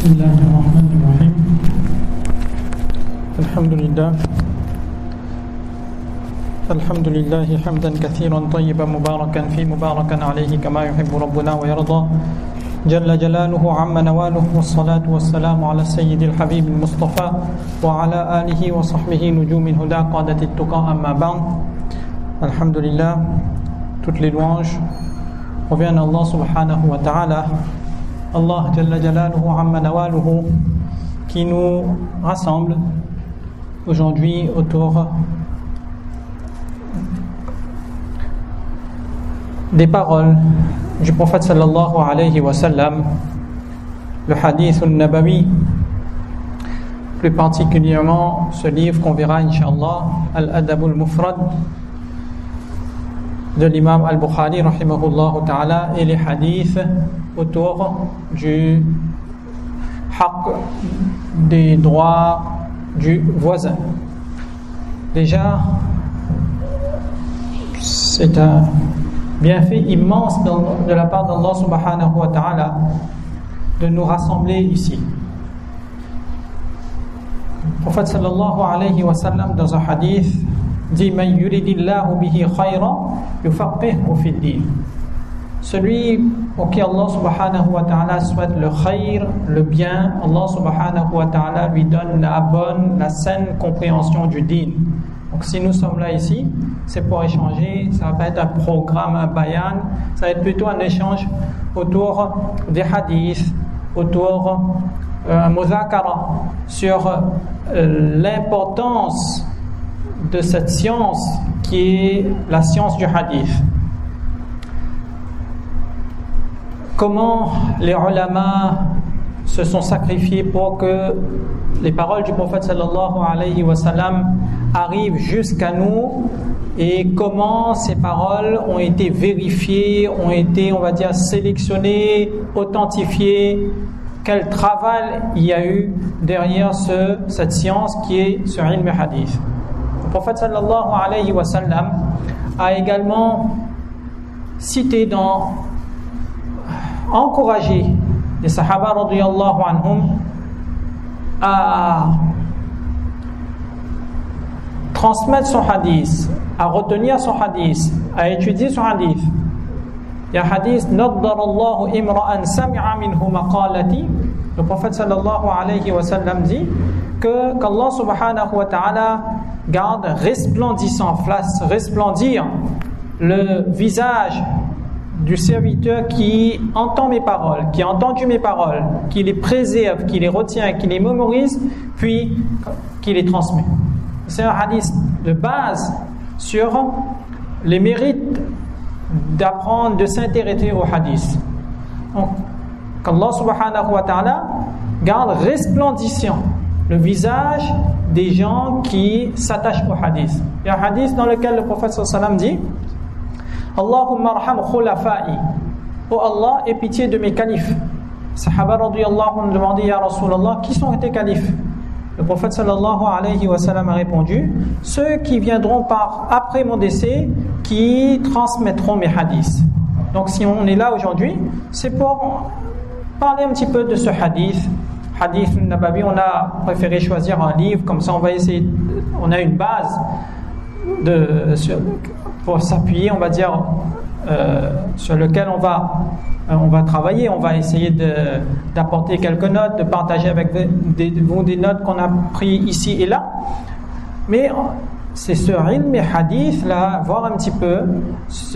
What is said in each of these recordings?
بسم الله الرحمن الرحيم الحمد لله حمدا كثيرا طيبا مباركا فيه مباركا عليه كما يحب ربنا ويرضى جل جلاله عم نواله والصلاة والسلام على السيد الحبيب المصطفى وعلى آله وصحبه نجوم الهدى قادة التقى أما بعد. Alhamdulillah, toutes les louanges reviennent à Allah subhanahu wa ta'ala, Allah jalla jalaluhu amma nawaluhu, qui nous rassemble aujourd'hui autour des paroles du prophète sallallahu alayhi wa sallam, le hadith al-nabawi, plus particulièrement ce livre qu'on verra incha'Allah, Al-Adab al-Mufrad de l'imam al-Bukhari rahimahullah ta'ala, et les hadiths autour du haqq, des droits du voisin. Déjà, c'est un bienfait immense de la part d'Allah subhanahu wa ta'ala de nous rassembler ici. Le prophète sallallahu alayhi wa sallam dans un hadith dit Man yuridillahu bihi khayran yufaqihu fid din. Celui auquel Allah subhanahu wa ta'ala souhaite le khayr, le bien, Allah subhanahu wa ta'ala lui donne la bonne, la saine compréhension du din. Donc si nous sommes là ici, c'est pour échanger, ça va pas être un programme, un bayan, ça va être plutôt un échange autour des hadiths, autour un muzakara sur l'importance de cette science qui est la science du hadith. Comment les ulama se sont sacrifiés pour que les paroles du prophète sallallahu alayhi wa sallam arrivent jusqu'à nous, et comment ces paroles ont été vérifiées, ont été, on va dire, sélectionnées, authentifiées, quel travail il y a eu derrière cette science qui est ce ilm hadith. Le prophète sallallahu alayhi wa sallam a également cité encouragé les sahaba radiyallahu anhum à transmettre son hadith, à retenir son hadith, à étudier son hadith. Il y a un hadith Naddarallahu imra'an sami'a minhu maqalati. Le prophète sallallahu alayhi wa sallam dit qu'Allah subhanahu wa ta'ala garde resplendissant, fasse resplendir le visage du serviteur qui entend mes paroles, qui a entendu mes paroles, qui les préserve, qui les retient, qui les mémorise, puis qui les transmet. C'est un hadith de base sur les mérites d'apprendre, de s'intéresser au hadith. Donc, qu'Allah subhanahu wa ta'ala garde resplendissant le visage des gens qui s'attachent au hadith. Il y a un hadith dans lequel le prophète sallallahu alayhi wa sallam dit Allahumma arham khulafa'i, oh Allah, aie pitié de mes califes. Sahaba radiyallahu anhu demandé Ya Rasulallah, qui sont tes califes? Le prophète sallallahu alayhi wa sallam a répondu ceux qui viendront après mon décès, qui transmettront mes hadiths. Donc si on est là aujourd'hui, c'est pour parler un petit peu de ce hadith al-Nabawi. On a préféré choisir un livre, comme ça on va essayer, on a une base pour s'appuyer, on va dire, sur lequel on va travailler. On va essayer d'apporter quelques notes, de partager avec vous des notes qu'on a prises ici et là. Mais c'est ce ilm hadith là, voir un petit peu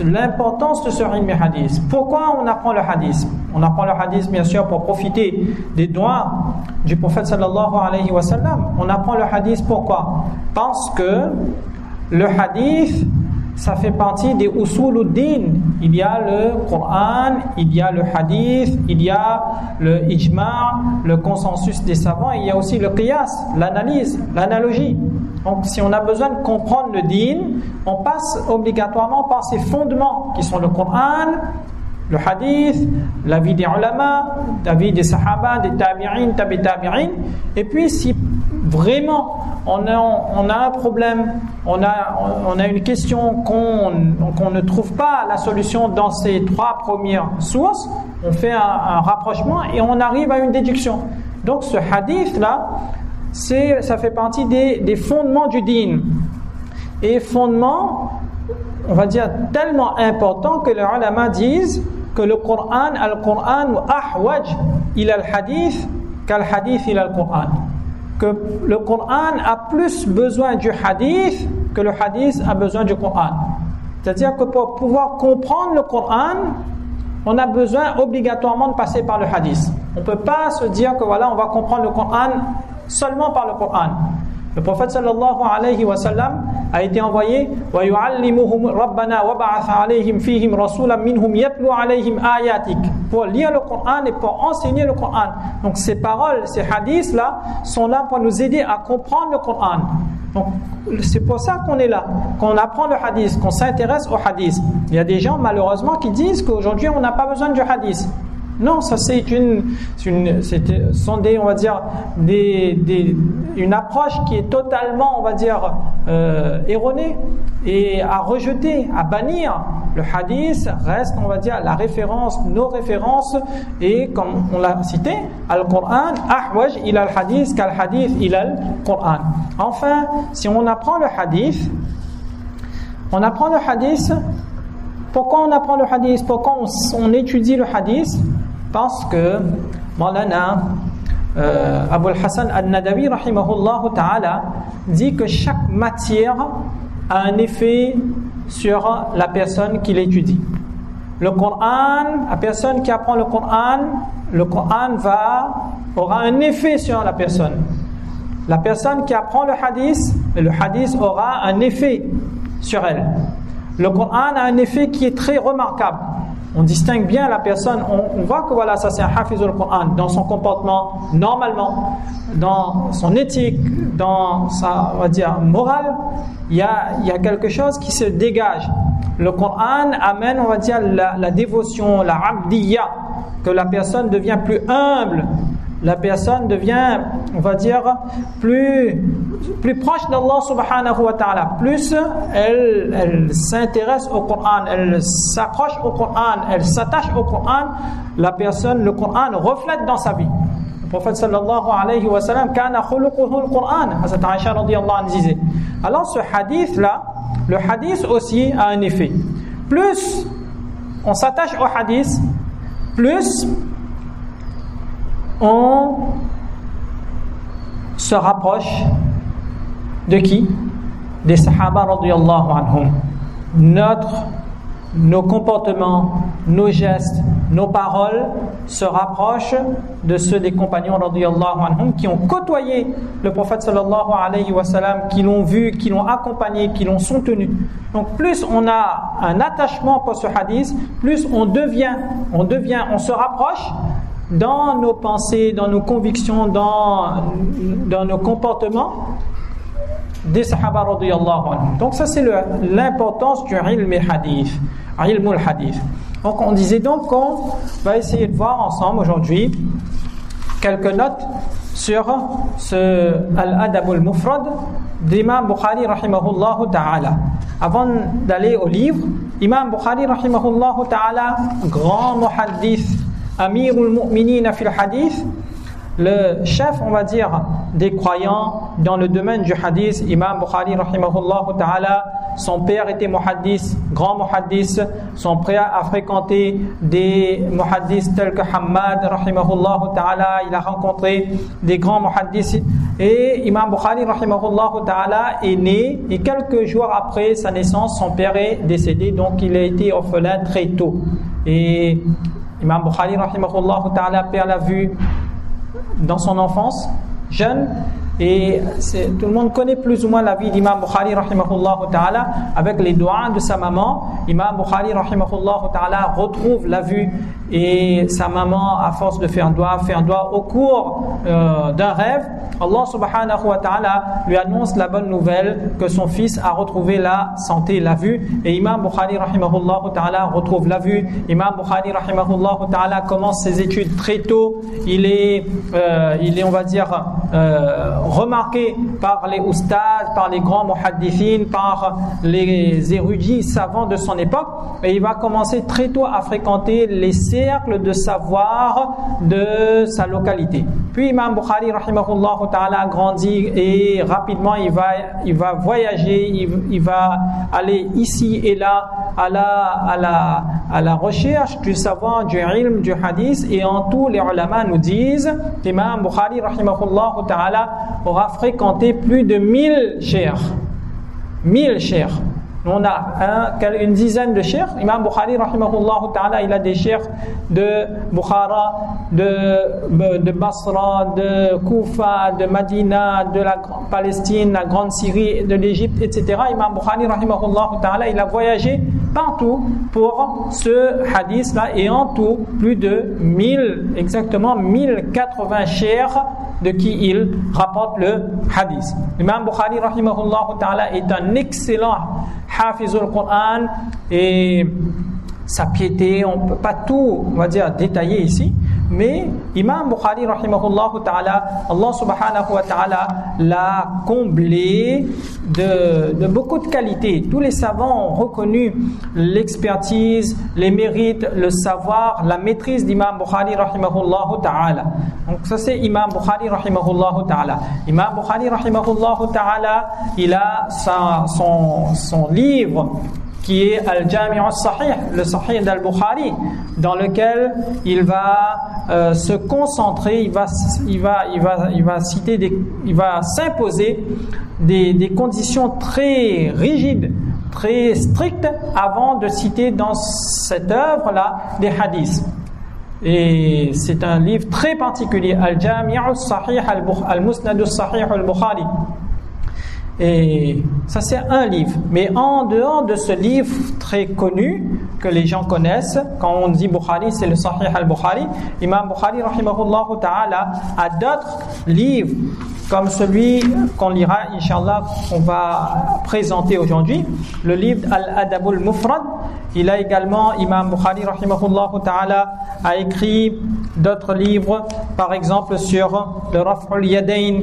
l'importance de ce ilm hadith. Pourquoi on apprend le hadith? On apprend le hadith bien sûr pour profiter des droits du prophète sallallahu alayhi wa sallam. On apprend le hadith pourquoi? Parce que le hadith, ça fait partie des usuluddin. Il y a le Coran, il y a le hadith, il y a le ijma', le consensus des savants, il y a aussi le qiyas, l'analyse, l'analogie. Donc si on a besoin de comprendre le din, on passe obligatoirement par ces fondements qui sont le Coran, le hadith, l'avis des ulama, l'avis des sahaba, des tabi'in, tabi tabi'in. Et puis si vraiment on a un problème, on a une question qu'on ne trouve pas la solution dans ces trois premières sources, on fait un rapprochement et on arrive à une déduction. Donc ce hadith-là, ça fait partie des fondements du din. Et fondements, on va dire, tellement importants que les ulama disent que al-Qur'an ahwaj ila al-hadith qu'al-hadith ila al-Qur'an. Que le Qur'an a plus besoin du hadith que le hadith a besoin du Qur'an. C'est-à-dire que pour pouvoir comprendre le Qur'an, on a besoin obligatoirement de passer par le hadith. On ne peut pas se dire que voilà, on va comprendre le Qur'an seulement par le Qur'an. Le prophète sallallahu alayhi wa sallam a été envoyé wa yu'allimuhum rabbana wa ba'atha alayhim fihim rasulan minhum yatlu alayhim ayatik, pour lire le Coran et pour enseigner le Coran. Donc ces paroles, ces hadiths là sont là pour nous aider à comprendre le Coran. Donc c'est pour ça qu'on est là, qu'on apprend le hadith, qu'on s'intéresse au hadith. Il y a des gens malheureusement qui disent qu'aujourd'hui on n'a pas besoin du hadith. Non, ça c'est on va dire une approche qui est totalement, on va dire, erronée et à rejeter, à bannir. Le hadith reste, on va dire, la référence, nos références, et comme on l'a cité, al-Qur'an ahwaj ila al-hadith qu'al-hadith ila al-Qur'an. Enfin, si on apprend le hadith, pourquoi on apprend le hadith? Pourquoi on étudie le hadith? Parce que Maulana Abul Hassan al-Nadawi rahimahullah ta'ala dit que chaque matière a un effet sur la personne qui l'étudie. Le Coran, la personne qui apprend le Coran aura un effet sur la personne. La personne qui apprend le hadith aura un effet sur elle. Le Coran a un effet qui est très remarquable. On distingue bien la personne, on voit que voilà, ça c'est un hafizul Coran dans son comportement normalement, dans son éthique, dans sa, on va dire, morale, il y a quelque chose qui se dégage. Le Coran amène, on va dire, la dévotion, la abdiyya, que la personne devient plus humble, la personne devient, on va dire, plus proche d'Allah subhanahu wa ta'ala. Plus elle s'intéresse au Coran, elle s'accroche au Coran, elle s'attache au Coran, le Coran reflète dans sa vie. Le prophète sallallahu alayhi wa sallam, kana khuluquhu al-Qur'an, Hazrat Aisha radiyallahu anha disait. Alors ce hadith-là, le hadith aussi a un effet. Plus on s'attache au hadith, plus on se rapproche de qui? Des Sahaba radiyallahu anhum. Nos comportements, nos gestes, nos paroles se rapprochent de ceux des compagnons radiyallahu anhum qui ont côtoyé le prophète sallallahu alayhi wa sallam, qui l'ont vu, qui l'ont accompagné, qui l'ont soutenu. Donc plus on a un attachement pour ce hadith, plus on se rapproche dans nos pensées, dans nos convictions, dans nos comportements des Sahaba radiyallahu anhum. Donc ça c'est l'importance du ilm al-hadith. Donc on disait donc qu'on va essayer de voir ensemble aujourd'hui quelques notes sur ce Al-Adab al-Mufrad d'Imam Bukhari rahimahullah ta'ala. Avant d'aller au livre, Imam Bukhari rahimahullah ta'ala, grand muhaddith, Amirul Mu'minin fil hadith, le chef, on va dire, des croyants dans le domaine du hadith, Imam Bukhari rahimahullah ta'ala, son père était muhaddith, grand muhaddith, son père a fréquenté des muhaddiths tels que Hammad rahimahullah ta'ala, il a rencontré des grands muhaddiths, et Imam Bukhari rahimahullah ta'ala est né, et quelques jours après sa naissance, son père est décédé, donc il a été orphelin très tôt. Et Imam Bukhari rahimahullah ta'ala perd la vue dans son enfance, jeune, et tout le monde connaît plus ou moins la vie d'Imam Bukhari rahimahullah ta'ala. Avec les doigts de sa maman, Imam Bukhari rahimahullah ta'ala retrouve la vue, et sa maman, à force de faire doigt au cours d'un rêve, Allah subhanahu wa ta'ala lui annonce la bonne nouvelle que son fils a retrouvé la santé, la vue, et Imam Bukhari rahimahullah ta'ala retrouve la vue. Imam Bukhari rahimahullah ta'ala commence ses études très tôt, il est on va dire remarqué par les oustas, par les grands muhaddithines, par les érudits savants de son époque, et il va commencer très tôt à fréquenter les cercles de savoir de sa localité. Puis Imam Bukhari rahimahullah ta'ala grandit et rapidement il va voyager, il va aller ici et là à la recherche du savoir, du ilm, du hadith, et en tout les ulama nous disent qu'Imam Bukhari rahimahullah ta'ala aura fréquenté plus de 1000 cheikhs. 1000 cheikhs. On a une dizaine de cheikhs. Imam Bukhari rahimahullah ta'ala, il a des cheikhs de Bukhara, de Basra, de Koufa, de Madina, de la Palestine, la Grande Syrie, de l'Égypte, etc. Imam Bukhari rahimahullah ta'ala, il a voyagé partout pour ce hadith-là, et en tout, plus de 1080 cheikhs de qui il rapporte le hadith. Imam Bukhari rahimahullah ta'ala est un excellent hafizul Qur'an, et sa piété, on ne peut pas tout, on va dire, détailler ici, mais Imam Bukhari rahimahullah ta'ala, Allah subhanahu wa ta'ala l'a comblé de beaucoup de qualités. Tous les savants ont reconnu l'expertise, les mérites, le savoir, la maîtrise d'Imam Bukhari rahimahullah ta'ala. Donc ça c'est Imam Bukhari rahimahullah ta'ala. Imam Bukhari rahimahullah ta'ala, il a son livre qui est Al-Jami' al-Sahih, le Sahih d'Al-Bukhari, dans lequel il va se concentrer, il va s'imposer des conditions très rigides, très strictes, avant de citer dans cette œuvre-là des hadiths. Et c'est un livre très particulier, Al-Jami' al-Sahih, Al-Musnad al-Sahih al-Bukhari. Et ça c'est un livre, mais en dehors de ce livre très connu que les gens connaissent, quand on dit Bukhari, c'est le Sahih al-Bukhari. Imam Bukhari rahimahullah ta'ala a d'autres livres comme celui qu'on lira inshallah, qu'on va présenter aujourd'hui, le livre Al-Adabul Mufrad. Il a également, Imam Bukhari rahimahullah ta'ala a écrit d'autres livres, par exemple sur le Raf'ul Yadayn.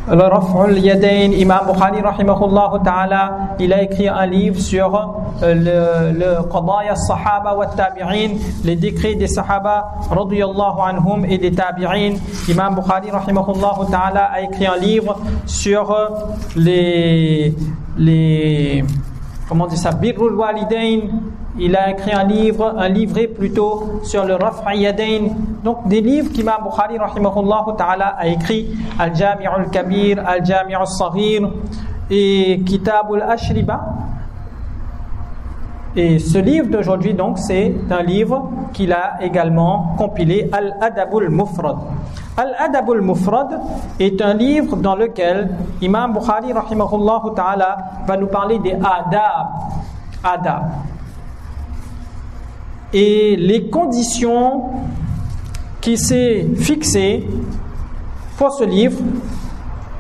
Le Raf'ul Yadayn, Imam Bukhari rahimahullah ta'ala, il a écrit un livre sur le Qadaya Sahaba wa Tabi'in, les décrets des Sahaba radiyallahu anhum et des Tabi'in. Imam Bukhari rahimahullah ta'ala a écrit un livre sur les comment on dit ça, Birrul Walidain. Il a écrit un livret plutôt sur le Raf'ul Yadayn. Donc des livres qu'Imam Bukhari rahimahullah ta'ala a écrit, Al-Jami' al-Kabir, Al-Jami' al-Saghir et Kitab al-Ashriba. Et ce livre d'aujourd'hui, donc, c'est un livre qu'il a également compilé, Al-Adabul Mufrad. Al-Adabul Mufrad est un livre dans lequel Imam Bukhari rahimahullah ta'ala va nous parler des adab. Et les conditions qui s'est fixées pour ce livre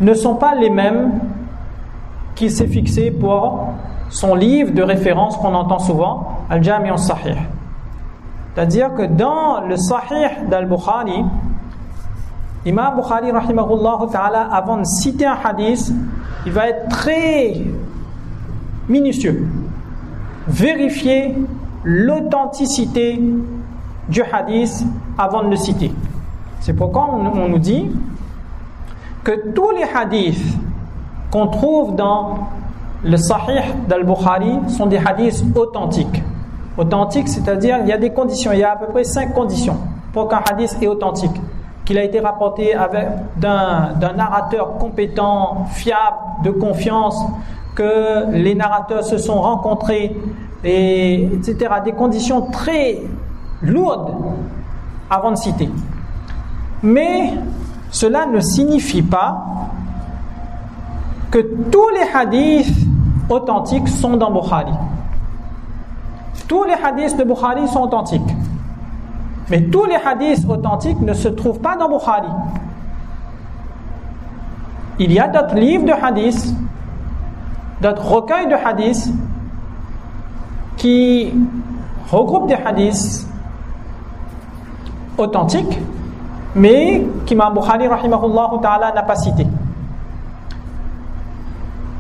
ne sont pas les mêmes qui s'est fixées pour son livre de référence qu'on entend souvent, Al-Jami' al-Sahih. C'est-à-dire que dans le Sahih d'Al-Bukhari, Imam Bukhari rahimahullah ta'ala, avant de citer un hadith, il va être très minutieux, vérifier l'authenticité du hadith avant de le citer. C'est pourquoi on nous dit que tous les hadiths qu'on trouve dans le Sahih d'Al-Bukhari sont des hadiths authentiques. Authentiques, c'est-à-dire il y a des conditions, il y a à peu près 5 conditions pour qu'un hadith est authentique. Qu'il a été rapporté d'un narrateur compétent, fiable, de confiance, que les narrateurs se sont rencontrés, et etc. Des conditions très lourdes avant de citer. Mais cela ne signifie pas que tous les hadiths authentiques sont dans Bukhari. Tous les hadiths de Bukhari sont authentiques. Mais tous les hadiths authentiques ne se trouvent pas dans Bukhari. Il y a d'autres livres de hadiths, d'autres recueils de hadiths qui regroupent des hadiths authentiques, mais qu'Imam Bukhari rahimahullah ta'ala n'a pas cité.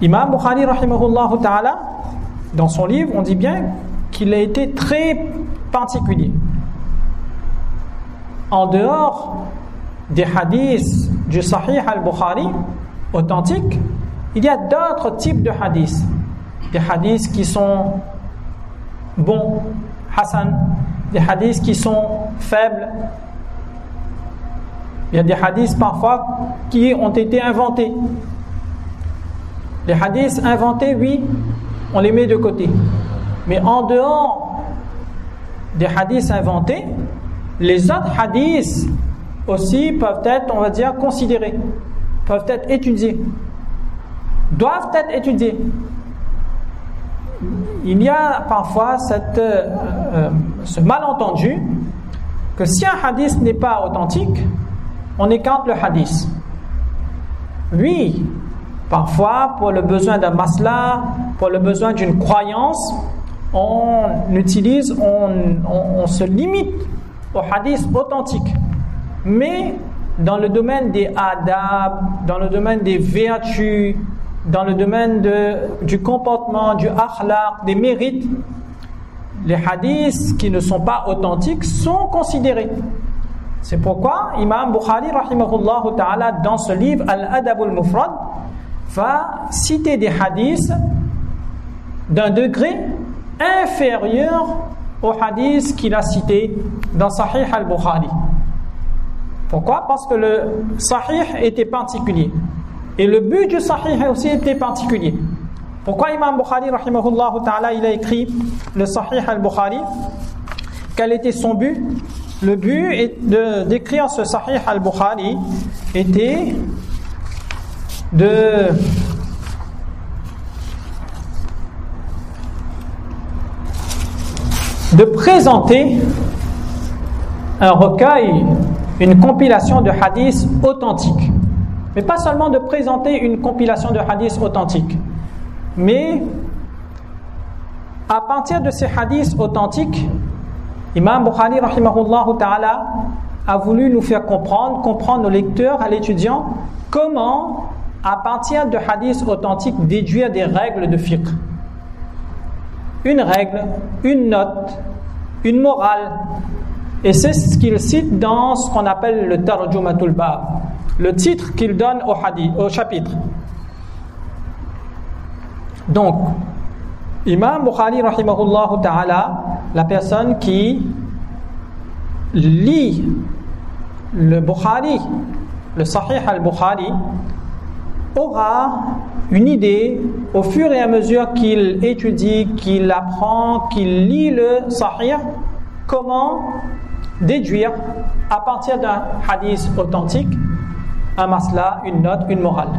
Imam Bukhari rahimahullah ta'ala, dans son livre, on dit bien qu'il a été très particulier. En dehors des hadiths du Sahih al-Bukhari authentiques, il y a d'autres types de hadiths. Des hadiths qui sont bons, hasan, des hadiths qui sont faibles. Il y a des hadiths parfois qui ont été inventés. Les hadiths inventés, oui, on les met de côté. Mais en dehors des hadiths inventés, les autres hadiths aussi peuvent être, on va dire, considérés, peuvent être étudiés, doivent être étudiés. Il y a parfois ce malentendu que si un hadith n'est pas authentique, on écarte le hadith. Oui, parfois pour le besoin d'un masla, pour le besoin d'une croyance, on se limite au hadith authentique. Mais dans le domaine des adab, dans le domaine des vertus, dans le domaine du comportement, du akhlaq, des mérites, les hadiths qui ne sont pas authentiques sont considérés. C'est pourquoi Imam Bukhari rahimahullah ta'ala, dans ce livre Al-Adab al-Mufrad, va citer des hadiths d'un degré inférieur aux hadiths qu'il a cités dans Sahih al-Bukhari. Pourquoi? Parce que le Sahih était particulier. Et le but du Sahih aussi était particulier. Pourquoi Imam Bukhari rahimahullah ta'ala, il a écrit le Sahih al-Bukhari? Quel était son but? Le but d'écrire ce Sahih al-Bukhari était de présenter un recueil, une compilation de hadiths authentiques. Mais pas seulement de présenter une compilation de hadiths authentiques, mais à partir de ces hadiths authentiques, Imam Bukhari rahimahullah ta'ala a voulu nous faire comprendre aux lecteurs, à l'étudiant, comment, à partir de hadiths authentiques, déduire des règles de fiqh. Une règle, une note, une morale. Et c'est ce qu'il cite dans ce qu'on appelle le Tarjumatul Bab, le titre qu'il donne au chapitre. Donc, Imam Bukhari rahimahullah ta'ala, la personne qui lit le Bukhari, le Sahih al-Bukhari, aura une idée au fur et à mesure qu'il étudie, qu'il apprend, qu'il lit le Sahih, comment déduire à partir d'un hadith authentique un masla, une note, une morale.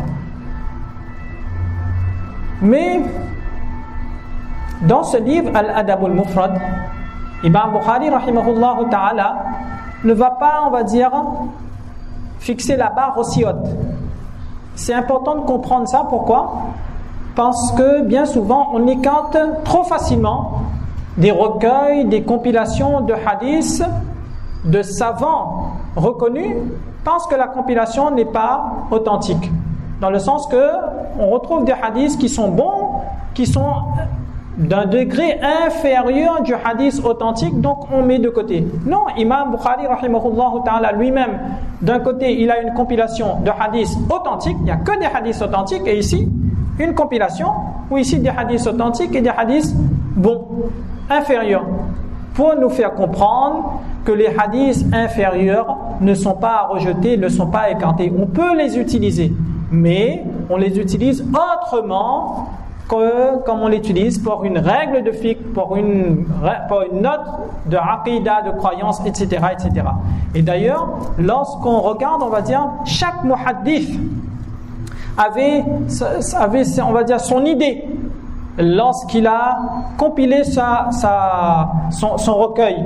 Mais dans ce livre Al-Adab al-Mufrad, Imam Bukhari rahimahullah ta'ala ne va pas, on va dire, fixer la barre aussi haute. C'est important de comprendre ça. Pourquoi? Parce que bien souvent on écarte trop facilement des recueils, des compilations de hadiths de savants reconnus, parce que la compilation n'est pas authentique, dans le sens que on retrouve des hadiths qui sont bons, qui sont d'un degré inférieur du hadith authentique, donc on met de côté. Non, Imam Bukhari rahimahullah ta'ala lui-même, d'un côté il a une compilation de hadiths authentiques, il n'y a que des hadiths authentiques, et ici une compilation où ici des hadiths authentiques et des hadiths bons, inférieurs, pour nous faire comprendre que les hadiths inférieurs ne sont pas à rejeter, ne sont pas à écarter. On peut les utiliser, mais on les utilise autrement que comme on l'utilise pour une règle de fiqh, pour une note de aqidah, de croyance, etc., etc. Et d'ailleurs, lorsqu'on regarde, on va dire, chaque muhaddith avait, on va dire, son idée lorsqu'il a compilé son recueil.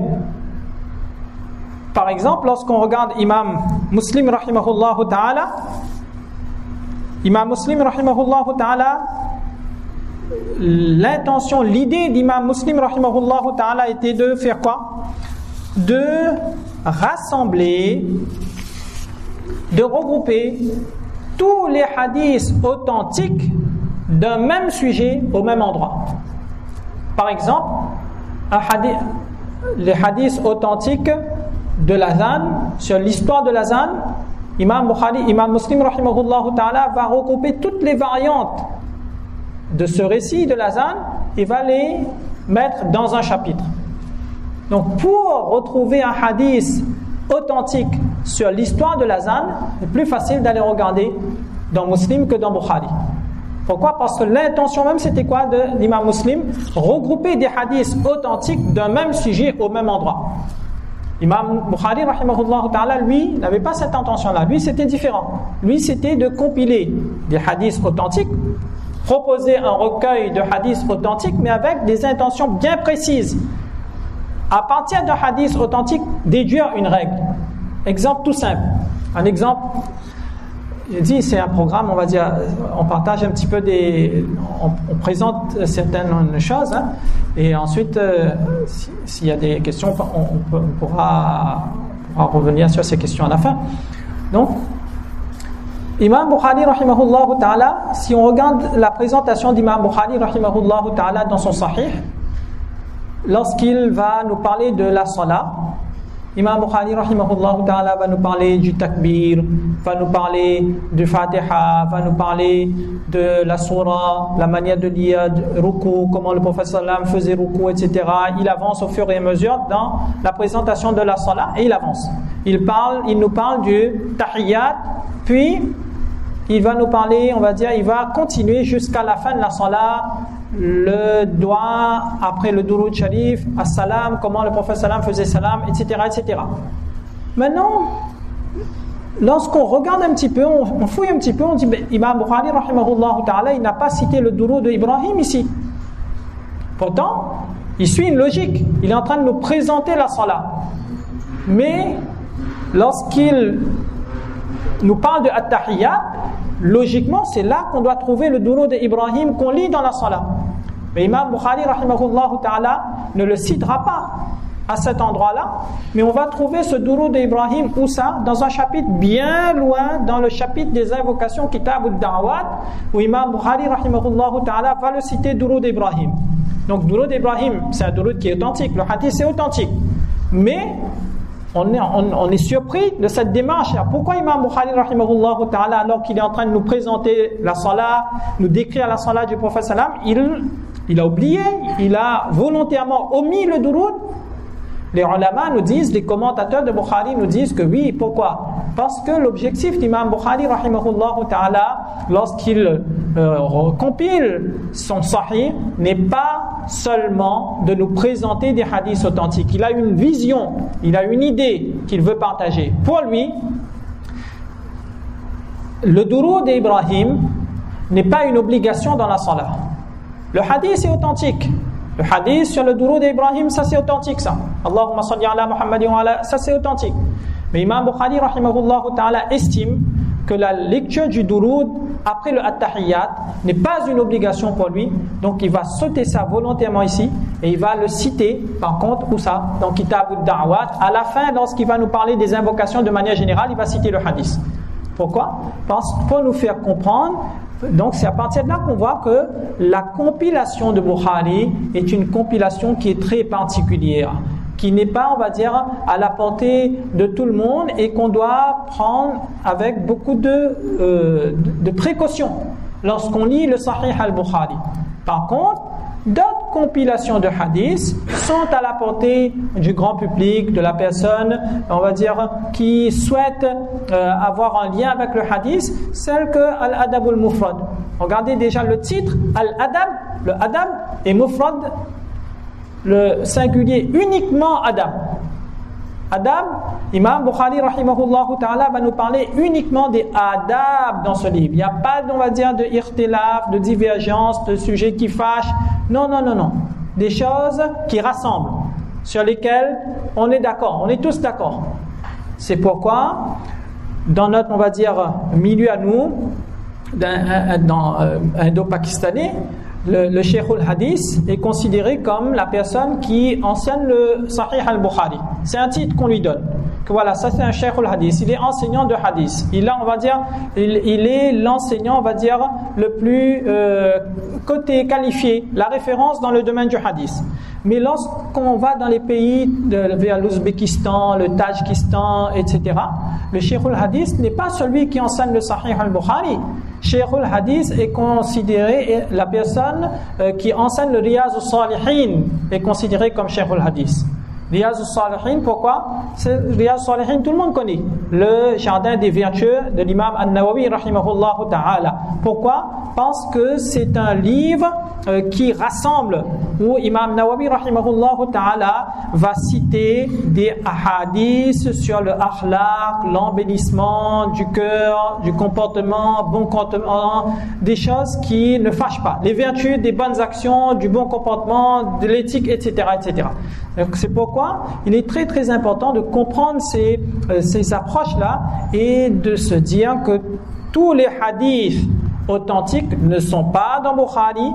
Par exemple, lorsqu'on regarde Imam Muslim rahimahullah ta'ala, l'intention, l'idée d'Imam Muslim rahimahullah ta'ala était de faire quoi? De rassembler, de regrouper tous les hadiths authentiques d'un même sujet au même endroit. Par exemple, les hadiths authentiques de l'azan, sur l'histoire de l'azan, Imam Muslim rahimahullah ta'ala va regrouper toutes les variantes de ce récit de l'azan, il va les mettre dans un chapitre. Donc pour retrouver un hadith authentique sur l'histoire de l'azan, c'est plus facile d'aller regarder dans Muslim que dans Bukhari. Pourquoi? Parce que l'intention même c'était quoi de l'imam Muslim? Regrouper des hadiths authentiques d'un même sujet au même endroit. Imam Bukhari rahimahullah ta'ala, lui, n'avait pas cette intention-là. Lui, c'était différent. Lui, c'était de compiler des hadiths authentiques, proposer un recueil de hadiths authentiques, mais avec des intentions bien précises. À partir d'un hadith authentique, déduire une règle. Exemple tout simple. Un exemple, je dis, c'est un programme, on va dire, on partage un petit peu on présente certaines choses, hein, et ensuite, s'il y a des questions, on pourra revenir sur ces questions à la fin. Donc, Imam Bukhari rahimahullah ta'ala, si on regarde la présentation d'Imam Bukhari rahimahullah ta'ala dans son Sahih, lorsqu'il va nous parler de la salat, Imam Bukhari rahimahullah ta'ala va nous parler du takbir, va nous parler du Fatiha, va nous parler de la surah, la manière de lire, ruku, comment le prophète sallam faisait ruku, etc. Il avance au fur et à mesure dans la présentation de la salat et il avance. Il nous parle du tahiyyat, puis il va nous parler, on va dire, il va continuer jusqu'à la fin de la salat, le doigt après le durud sharif, as-salam, comment le prophète sallam faisait salam, etc., etc. Maintenant, lorsqu'on regarde un petit peu, on fouille un petit peu, on dit, Imam Bukhari rahimahullah ta'ala, il n'a pas cité le durud de Ibrahim ici. Pourtant, il suit une logique. Il est en train de nous présenter la salat. Mais, lorsqu'il nous parle de at-tahiyyat, logiquement, c'est là qu'on doit trouver le durud d'Ibrahim qu'on lit dans la salat. Mais Imam Bukhari rahimahullah ta'ala ne le citera pas à cet endroit-là, mais on va trouver ce durud d'Ibrahim où ça? Dans un chapitre bien loin, dans le chapitre des invocations Kitab ad-Da'awat, où Imam Bukhari rahimahullah ta'ala va le citer durud d'Ibrahim. Donc durud d'Ibrahim, c'est un durud qui est authentique, le hadith c'est authentique. Mais on est surpris de cette démarche. Pourquoi Imam Bukhari rahimahullah ta'ala, alors qu'il est en train de nous présenter la salat, nous décrire la salat du prophète sallam, il a oublié, il a volontairement omis le durud? Les ulama nous disent, les commentateurs de Bukhari nous disent que oui, pourquoi? Parce que l'objectif d'Imam Bukhari rahimahullah ta'ala, lorsqu'il compile son sahih, n'est pas seulement de nous présenter des hadiths authentiques. Il a une vision, il a une idée qu'il veut partager. Pour lui, le durud d'Ibrahim n'est pas une obligation dans la salat. Le hadith est authentique. Le hadith sur le durud d'Ibrahim, ça c'est authentique ça. Allahumma salli ala Muhammadin wa ala, ça c'est authentique. Mais Imam Bukhari rahimahullah ta'ala estime que la lecture du durud après le at-tahiyyat n'est pas une obligation pour lui, donc il va sauter ça volontairement ici et il va le citer par contre où ça? Dans Kitab ad-Da'awat. À la fin, lorsqu'il va nous parler des invocations de manière générale, il va citer le hadith. Pourquoi? Parce que pour nous faire comprendre. Donc c'est à partir de là qu'on voit que la compilation de Bukhari est une compilation qui est très particulière, qui n'est pas, on va dire, à la portée de tout le monde et qu'on doit prendre avec beaucoup de précautions lorsqu'on lit le Sahih al-Bukhari. Par contre, d'autres compilations de hadiths sont à la portée du grand public, de la personne, on va dire, qui souhaite avoir un lien avec le hadith, celle que Al-Adab al-Mufrad. Regardez déjà le titre, Al-Adab, le Adab et Mufrad, le singulier uniquement Adab. Adab, Imam Bukhari rahimahullah ta'ala va nous parler uniquement des adab dans ce livre. Il n'y a pas, on va dire, de ikhtilaf, de divergence, de sujets qui fâchent. Non. Des choses qui rassemblent, sur lesquelles on est d'accord, on est tous d'accord. C'est pourquoi, dans notre, on va dire, milieu à nous, indo-pakistanais, le Cheikh al-Hadith est considéré comme la personne qui enseigne le Sahih al-Bukhari. C'est un titre qu'on lui donne. que voilà, ça c'est un cheikh al-hadith, il est enseignant de hadith. Il a, on va dire, il est l'enseignant, on va dire, le plus coté, qualifié, la référence dans le domaine du hadith. Mais lorsqu'on va dans les pays vers l'Ouzbékistan, le Tadjikistan, etc., le cheikh al-hadith n'est pas celui qui enseigne le Sahih al-Bukhari. Cheikh al-hadith est considéré, la personne qui enseigne le Riyaz al-Salihin est considérée comme cheikh al-hadith. Riyaz al-Salihin, pourquoi? Riyaz al-Salihin, tout le monde connaît. Le jardin des vertueux de l'imam An-Nawawi, rahimahullah ta'ala. Pourquoi? Parce que c'est un livre qui rassemble, où Imam Nawawi, rahimahullah ta'ala, va citer des ahadiths sur le akhlaq, l'embellissement du cœur, du comportement, bon comportement, des choses qui ne fâchent pas. Les vertus, des bonnes actions, du bon comportement, de l'éthique, etc., etc. Donc c'est pourquoi il est très très important de comprendre ces approches-là et de se dire que tous les hadiths authentiques ne sont pas dans Bukhari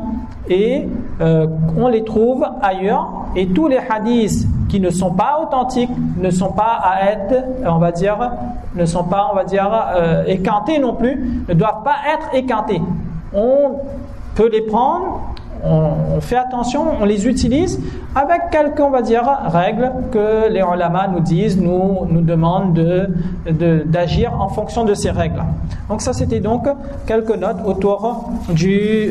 et on les trouve ailleurs, et tous les hadiths qui ne sont pas authentiques ne sont pas à être, on va dire, ne sont pas, on va dire, écartés non plus, ne doivent pas être écartés. On peut les prendre, on fait attention, on les utilise avec quelques, on va dire, règles que les ulama nous disent, nous demandent d'agir en fonction de ces règles. Donc ça, c'était donc quelques notes autour du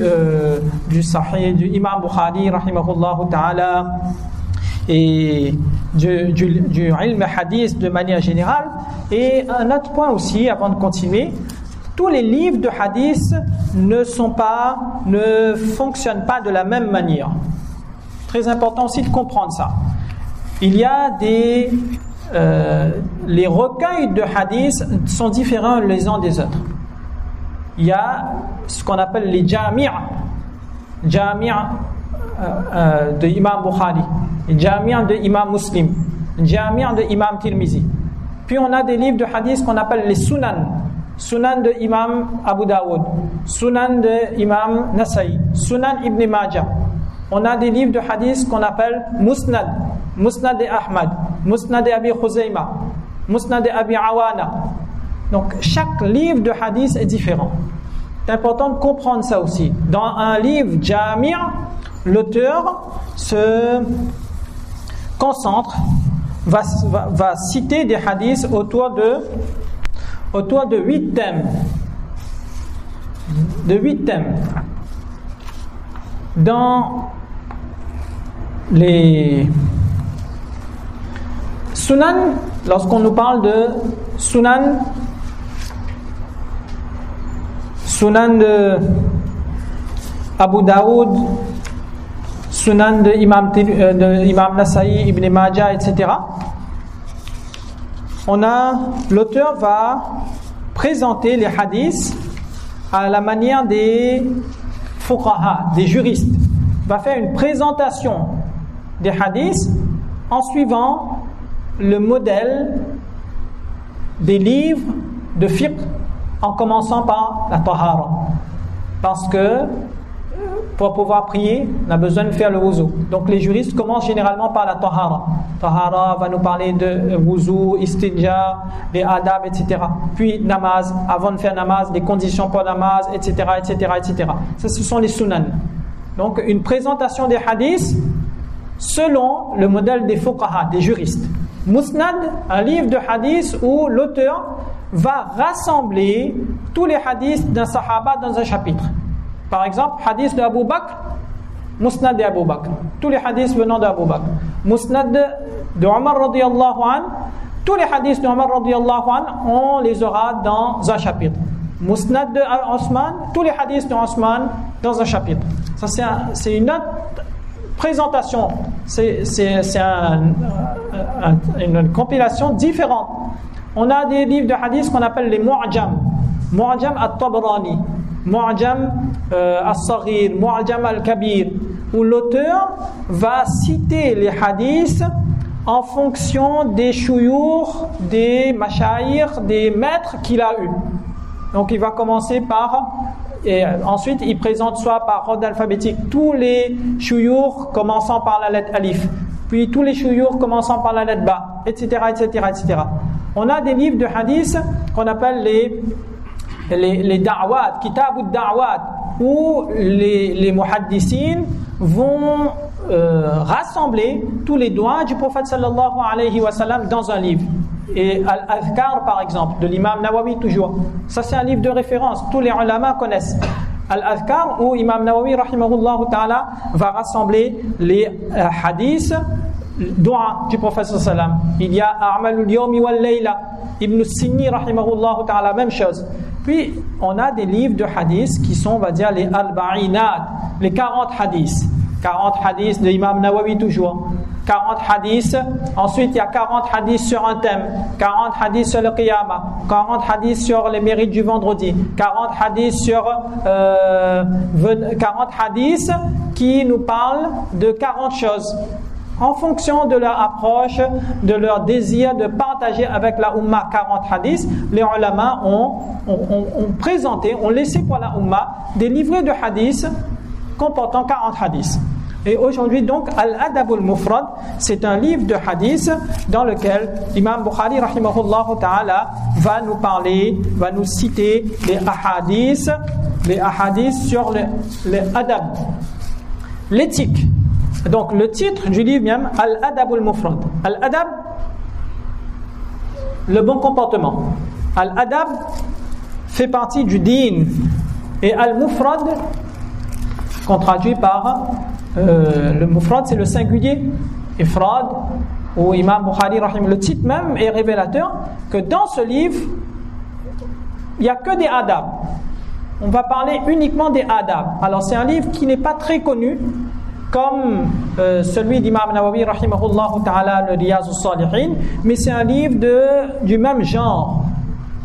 Sahih, du Imam Bukhari, rahimahullah ta'ala, et du ilm hadith de manière générale. Et un autre point aussi, avant de continuer, tous les livres de hadith ne fonctionnent pas de la même manière. Très important aussi de comprendre ça. Il y a les recueils de hadith sont différents les uns des autres. Il y a ce qu'on appelle les jami' de Imam Bukhari, les jami' de Imam Muslim, les jami' de Imam Tirmizi. Puis on a des livres de hadith qu'on appelle les sunan. Sunan de Imam Abu Daoud, Sunan de Imam Nasa'i, Sunan Ibn Majah. On a des livres de hadith qu'on appelle Musnad, Musnad de Ahmad, Musnad de Abi Khuzayma, Musnad de Abi Awana. Donc chaque livre de hadith est différent. C'est important de comprendre ça aussi. Dans un livre Jami', l'auteur se concentre, va citer des hadiths autour de 8 thèmes. De 8 thèmes. Dans les Sunan, lorsqu'on nous parle de Sunan de Abu Daoud, Sunan de Imam Nasa'i, Ibn Majah, etc., l'auteur va présenter les hadiths à la manière des fuqaha, des juristes. Il va faire une présentation des hadiths en suivant le modèle des livres de fiqh, en commençant par la tahara. Parce que pour pouvoir prier, on a besoin de faire le wuzu. Donc les juristes commencent généralement par la tahara. Tahara va nous parler de wuzu, istinja, les adab, etc. Puis namaz, avant de faire namaz, les conditions pour namaz, etc., etc., etc. Ça, ce sont les sunan. Donc une présentation des hadiths selon le modèle des fuqaha, des juristes. Musnad, un livre de hadiths où l'auteur va rassembler tous les hadiths d'un sahaba dans un chapitre. Par exemple, hadith de Abu Bakr, Musnad de Abu Bakr. Tous les hadiths venant d'Abu Bakr. Musnad de Omar radiyallahu an, tous les hadiths de Omar radiyallahu an, on les aura dans un chapitre. Musnad de Osman, tous les hadiths de Osman dans un chapitre. Ça c'est une autre présentation. C'est une compilation différente. On a des livres de hadiths qu'on appelle les Mu'jam. Mu'jam al-Tabrani, Mu'jam al-Saghir, Mu'jam al-Kabir, où l'auteur va citer les hadiths en fonction des shuyukh, des mashayikh, des maîtres qu'il a eus. Donc il va commencer par, et ensuite il présente soit par ordre alphabétique tous les shuyukh commençant par la lettre alif, puis tous les chouyours commençant par la lettre ba, etc., etc., etc. On a des livres de hadith qu'on appelle les da'wat, kitab ou da'wat, où les muhaddissines vont rassembler tous les doigts du prophète sallallahu alayhi wa sallam dans un livre. Et Al-Adhkar par exemple, de l'imam Nawawi toujours. Ça c'est un livre de référence, tous les ulama connaissent. Al-Adhkar où Imam Nawawi rahimahullah ta'ala va rassembler les hadiths, doigts du prophète sallallahu alayhi wa sallam. Il y a A'malul Yawmi wal Layla, Ibn Sinni rahimahullah ta'ala, même chose. Puis on a des livres de hadiths qui sont, on va dire, les Al-Ba'inat, les 40 hadiths. 40 hadiths de Imam Nawawi toujours. 40 hadiths. Ensuite, il y a 40 hadiths sur un thème. 40 hadiths sur le Qiyamah. 40 hadiths sur les mérites du vendredi. 40 hadiths sur 40 hadiths qui nous parlent de 40 choses. En fonction de leur approche, de leur désir de partager avec la Ummah 40 hadiths, les ulama ont présenté, ont laissé pour la Ummah des livrets de hadiths comportant 40 hadiths. Et aujourd'hui donc, Al-Adab al-Mufrad, c'est un livre de hadiths dans lequel l'imam Bukhari rahimahullah ta'ala va nous parler, va nous citer les ahadiths sur les adab, l'éthique. Donc le titre du livre même, Al-Adab al-Mufrad. Al-Adab, le bon comportement. Al-Adab fait partie du din. Et Al-Mufrad, qu'on traduit par le Mufrad, c'est le singulier. Ifrad, ou Imam Bukhari, le titre même est révélateur que dans ce livre, il n'y a que des adab. On va parler uniquement des adab. Alors c'est un livre qui n'est pas très connu, comme celui d'Imam Nawawi rahimahullah ta'ala, le Riyaz al-Salihin, mais c'est un livre du même genre,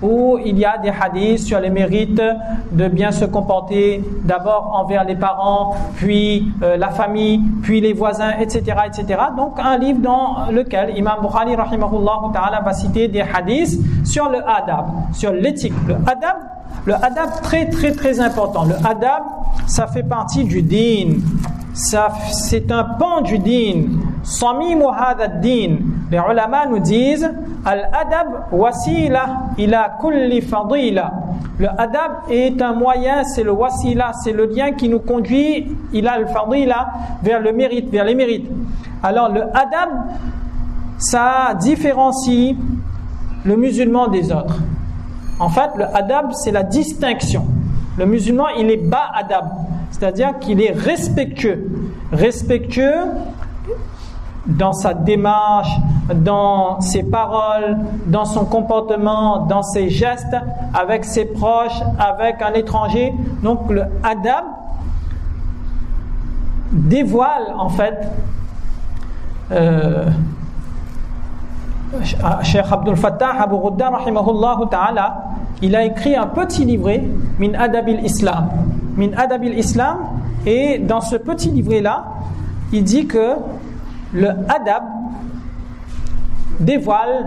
où il y a des hadiths sur les mérites de bien se comporter, d'abord envers les parents, puis la famille, puis les voisins, etc., etc. Donc un livre dans lequel Imam Bukhari rahimahullah ta'ala va citer des hadiths sur le adab, sur l'éthique. Le adab très très très important. Le adab, ça fait partie du din. C'est un pan du din. Samimu hadha ad-din. Les ulama nous disent al-adab wasila ila kulli fadila. Le adab est un moyen, c'est le wasila, c'est le lien qui nous conduit ila al-fadila, vers le mérite, vers les mérites. Alors le adab, ça différencie le musulman des autres. En fait, le adab, c'est la distinction. Le musulman, il est bas adab, c'est-à-dire qu'il est respectueux. Respectueux dans sa démarche, dans ses paroles, dans son comportement, dans ses gestes, avec ses proches, avec un étranger. Donc le adab dévoile en fait Cheikh Abdul Fattah Abu Ghudda rahimahullah ta'ala, il a écrit un petit livret Min Adabil Islam. Min Adabil Islam, et dans ce petit livret là, il dit que le adab dévoile,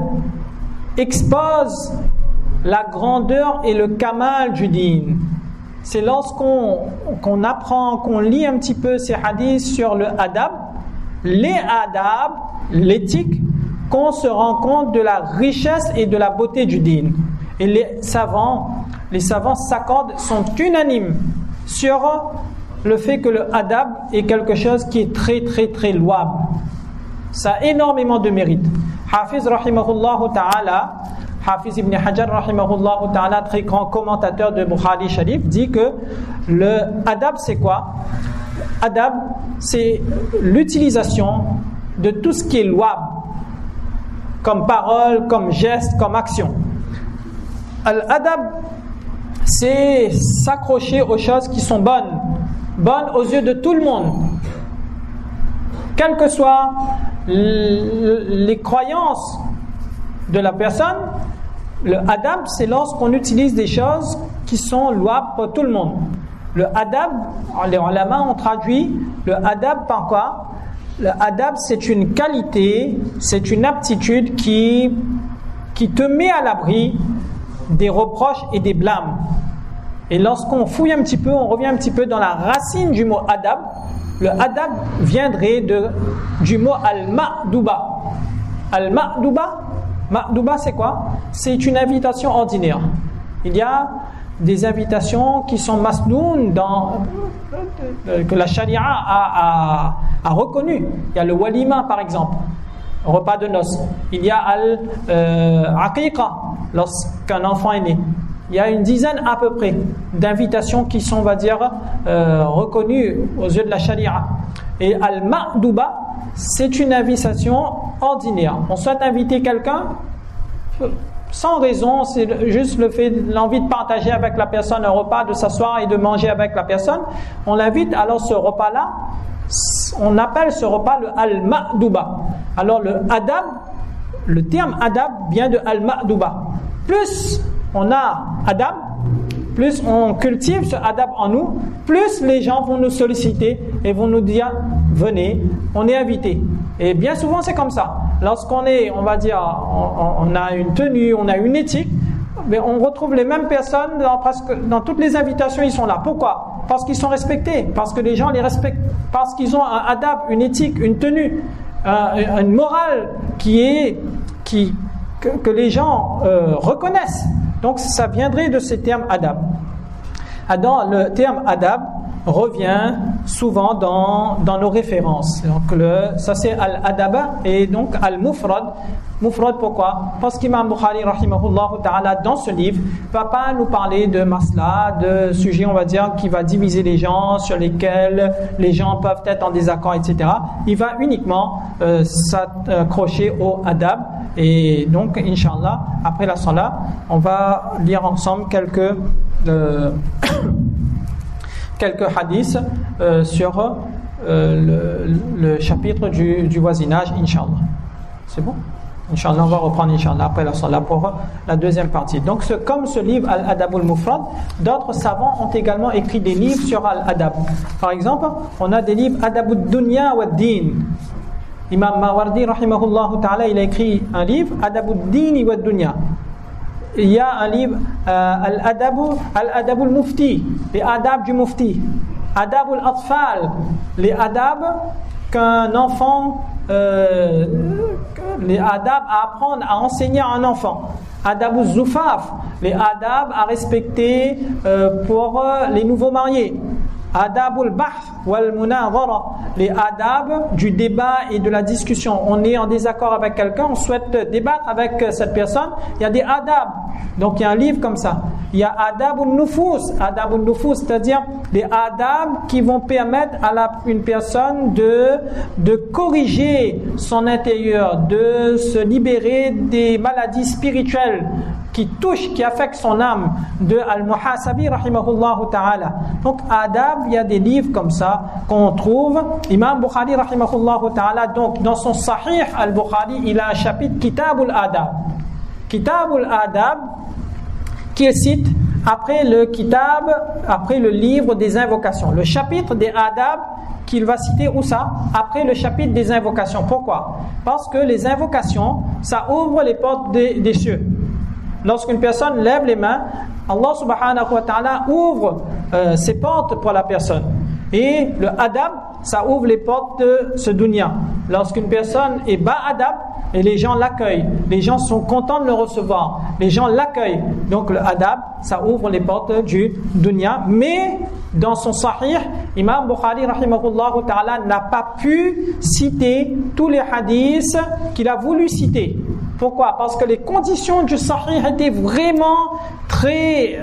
expose la grandeur et le kamal du din. C'est lorsqu'on apprend, qu'on lit un petit peu ces hadiths sur le adab, les adab, l'éthique, qu'on se rend compte de la richesse et de la beauté du din. Et les savants s'accordent, sont unanimes sur le fait que le adab est quelque chose qui est très très très louable. Ça a énormément de mérite. Hafiz rahimahullah ta'ala, Hafiz ibn Hajar rahimahullah ta'ala, très grand commentateur de Bukhari Sharif, dit que le adab c'est quoi? Adab, c'est l'utilisation de tout ce qui est louable, comme parole, comme geste, comme action. Al-adab, c'est s'accrocher aux choses qui sont bonnes aux yeux de tout le monde, quelles que soient les croyances de la personne. Le adab, c'est lorsqu'on utilise des choses qui sont louables pour tout le monde. Le adab, les ulama ont traduit le adab par quoi? Le adab, c'est une qualité, c'est une aptitude qui te met à l'abri des reproches et des blâmes. Et lorsqu'on fouille un petit peu, on revient un petit peu dans la racine du mot adab. Le adab viendrait du mot al-ma'duba. Ma'duba c'est quoi? C'est une invitation ordinaire. Il y a des invitations qui sont masnoun que la charia a reconnu. Il y a le walima par exemple, repas de noces. Il y a al-aqiqa lorsqu'un enfant est né. Il y a une dizaine à peu près d'invitations qui sont, on va dire, reconnues aux yeux de la charia. Et al-ma'duba, c'est une invitation ordinaire. On souhaite inviter quelqu'un sans raison, c'est juste l'envie de partager avec la personne un repas, de s'asseoir et de manger avec la personne. On l'invite, alors ce repas-là, on appelle ce repas le al-ma'duba. Alors le adab, le terme adab vient de al-ma'duba. Plus on a adab, plus on cultive ce adab en nous, plus les gens vont nous solliciter et vont nous dire venez, on est invité. Et bien souvent c'est comme ça. Lorsqu'on est, on va dire, on a une tenue, on a une éthique, mais on retrouve les mêmes personnes dans toutes les invitations, ils sont là. Pourquoi? Parce qu'ils sont respectés, parce que les gens les respectent, parce qu'ils ont un adab, une éthique, une tenue, une morale que les gens reconnaissent. Donc ça viendrait de ce terme adab. Le terme adab revient souvent dans nos références. Donc ça c'est al-adaba et donc al-mufrad. Mufrad pourquoi? Parce qu'Imam Bukhari rahimahullah ta'ala dans ce livre va pas nous parler de masla, de sujets on va dire qui va diviser les gens, sur lesquels les gens peuvent être en désaccord, etc. Il va uniquement s'accrocher au adab. Et donc Inch'Allah, après la salat, on va lire ensemble quelques hadiths sur le chapitre du voisinage, Inch'Allah. C'est bon? Inch'Allah, on va reprendre Inch'Allah après la salat pour la deuxième partie. Donc comme ce livre Al-Adab al-Mufrad, d'autres savants ont également écrit des livres sur Al-Adab. Par exemple, on a des livres Adab ad-Dunya wa ad-Din. Imam Mawardi rahimahullah ta'ala, il a écrit un livre Adab ad-Din wa ad-Dunya. Il y a un livre Al-Adab al-Mufti, les adab du mufti. Adab al-Atfal, les adab qu'un enfant, les adab à apprendre, à enseigner à un enfant. Adab al-Zufaf, les adab à respecter pour les nouveaux mariés. Adab al-Bahth wal-Munadhara, les adab du débat et de la discussion. On est en désaccord avec quelqu'un, on souhaite débattre avec cette personne, il y a des adab. Donc il y a un livre comme ça. Il y a adab al-Nufus, c'est-à-dire des adab qui vont permettre à une personne de corriger son intérieur, de se libérer des maladies spirituelles qui affectent son âme, de Al-Muhasabi rahimahullah ta'ala. Donc adab, il y a des livres comme ça qu'on trouve. Imam Bukhari rahimahullah ta'ala, donc dans son Sahih al-Bukhari, il a un chapitre Kitabul Adab. Kitabul Adab qui cite après le livre des invocations. Le chapitre des adab qu'il va citer où ça? Après le chapitre des invocations. Pourquoi? Parce que les invocations, ça ouvre les portes des cieux. Lorsqu'une personne lève les mains, Allah subhanahu wa ta'ala ouvre ses portes pour la personne. Et le adab, ça ouvre les portes de ce dunya. Lorsqu'une personne est bas adab, et les gens l'accueillent, les gens sont contents de le recevoir, les gens l'accueillent. Donc le adab, ça ouvre les portes du dunya. Mais dans son sahih, Imam Bukhari rahimahullah ta'ala n'a pas pu citer tous les hadiths qu'il a voulu citer. Pourquoi? Parce que les conditions du sahih étaient vraiment très